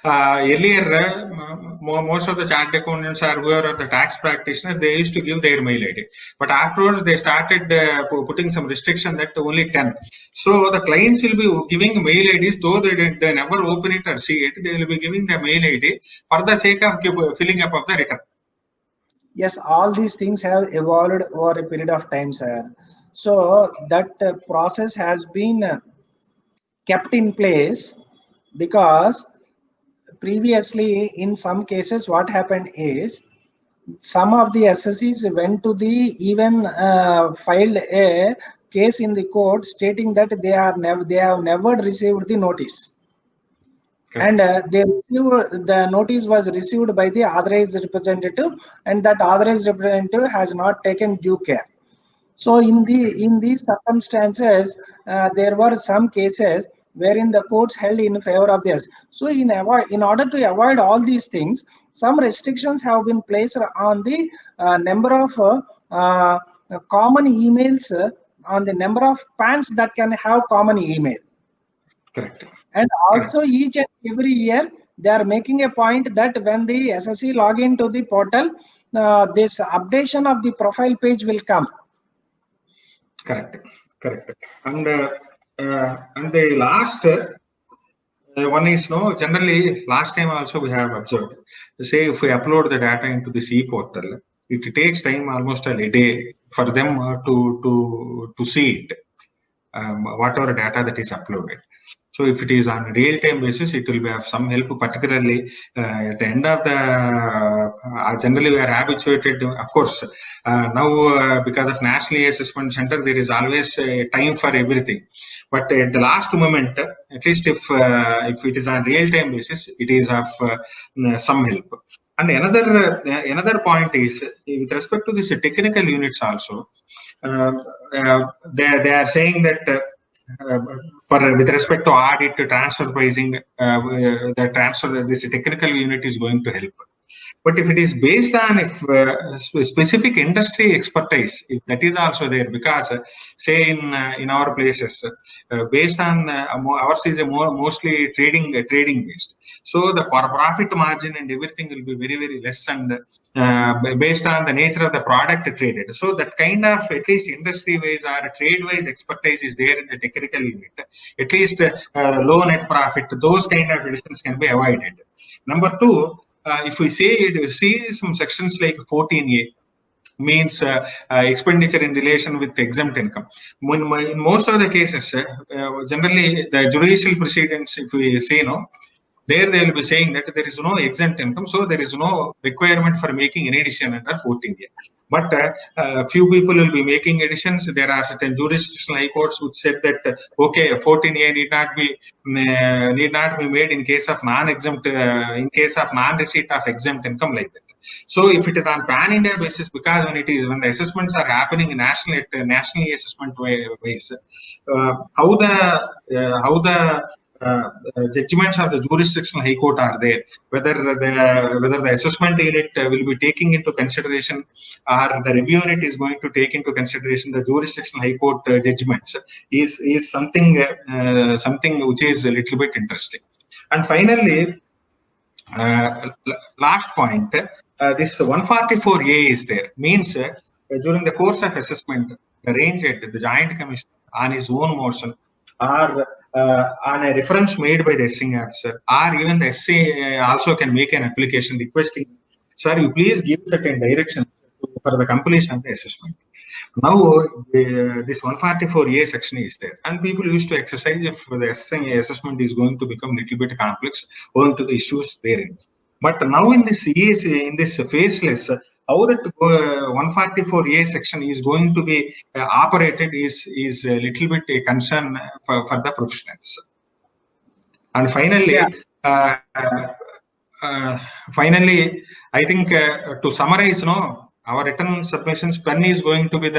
Earlier, most of the chartered accountants or whoever are the tax practitioners, they used to give their mail ID. But afterwards, they started putting some restriction that only 10. So the clients will be giving mail IDs, though they never open it or see it, they will be giving the mail ID for the sake of filling up of the return. Yes, all these things have evolved over a period of time, sir. So that process has been kept in place, because previously in some cases what happened is, some of the SSCs went to the even filed a case in the court stating that they have never received the notice. Okay. And the notice was received by the authorized representative, and that authorized representative has not taken due care. So in these circumstances, there were some cases wherein the courts held in favor of this. So in order to avoid all these things, some restrictions have been placed on the number of common emails, on the number of PANs that can have common email. Correct. And also each and every year they are making a point that when the SSC log into the portal, this updation of the profile page will come. Correct. And the last one is, generally last time also we have observed, say if we upload the data into the C portal, it takes time almost a day for them to see it, whatever data that is uploaded. So if it is on a real-time basis, it will be of some help, particularly at the end of the, generally we are habituated, of course, now because of National Assessment Center, there is always time for everything. But at the last moment, at least if it is on real-time basis, it is of some help. And another point is, with respect to this technical units also, they are saying that with respect to audit, transfer pricing, this technical unit is going to help. But if it is based on specific industry expertise, if that is also there, because say in our places, based on ours is mostly trading based, so the profit margin and everything will be very, very less, and based on the nature of the product traded. So that kind of, at least industry wise or trade wise expertise is there in the technical unit. At least low net profit, those kind of decisions can be avoided. Number two, if we see some sections like 14A, means expenditure in relation with exempt income. In most of the cases, generally the judicial proceedings, if we say there they will be saying that there is no exempt income, so there is no requirement for making any addition under 14A. But few people will be making additions. There are certain jurisdictional high courts which said that okay, 14A need not be made in case of non-exempt, in case of non-receipt of exempt income, like that. So if it is on pan-India basis, because when the assessments are happening nationally assessment ways, how the judgments of the jurisdictional high court are there, whether the assessment unit will be taking into consideration, or the review unit is going to take into consideration the jurisdictional high court judgments, is something which is a little bit interesting. And finally, last point, this 144A is there, means during the course of assessment, the range head, the joint commissioner, on his own motion, or on a reference made by the SC officer, or even the SC also can make an application requesting, sir, you please give certain directions for the completion of the assessment. Now, this 144A section is there, and people used to exercise if the assessment is going to become a little bit complex owing to the issues therein. But now in this faceless, how that 144A section is going to be operated is a little bit a concern for the professionals. And finally, I think to summarize, our written submissions, pen is going to be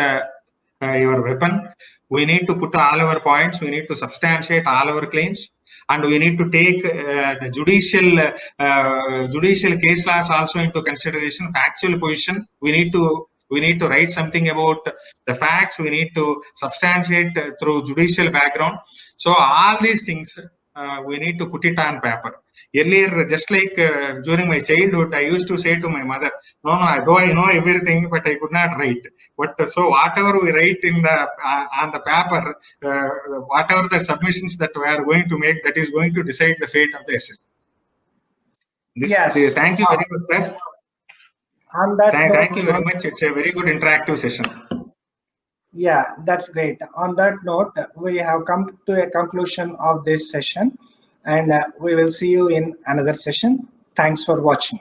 your weapon. We need to put all our points. We need to substantiate all our claims, and we need to take the judicial case laws also into consideration. Factual position. We need to write something about the facts. We need to substantiate through judicial background. So all these things we need to put it on paper. Earlier, just like during my childhood, I used to say to my mother, though I know everything, but I could not write. But so whatever we write in on the paper, whatever the submissions that we are going to make, that is going to decide the fate of the assessment. Yes. Thank you very much, sir. Thank you very much. It's a very good interactive session. Yeah, that's great. On that note, we have come to a conclusion of this session, and we will see you in another session. Thanks for watching.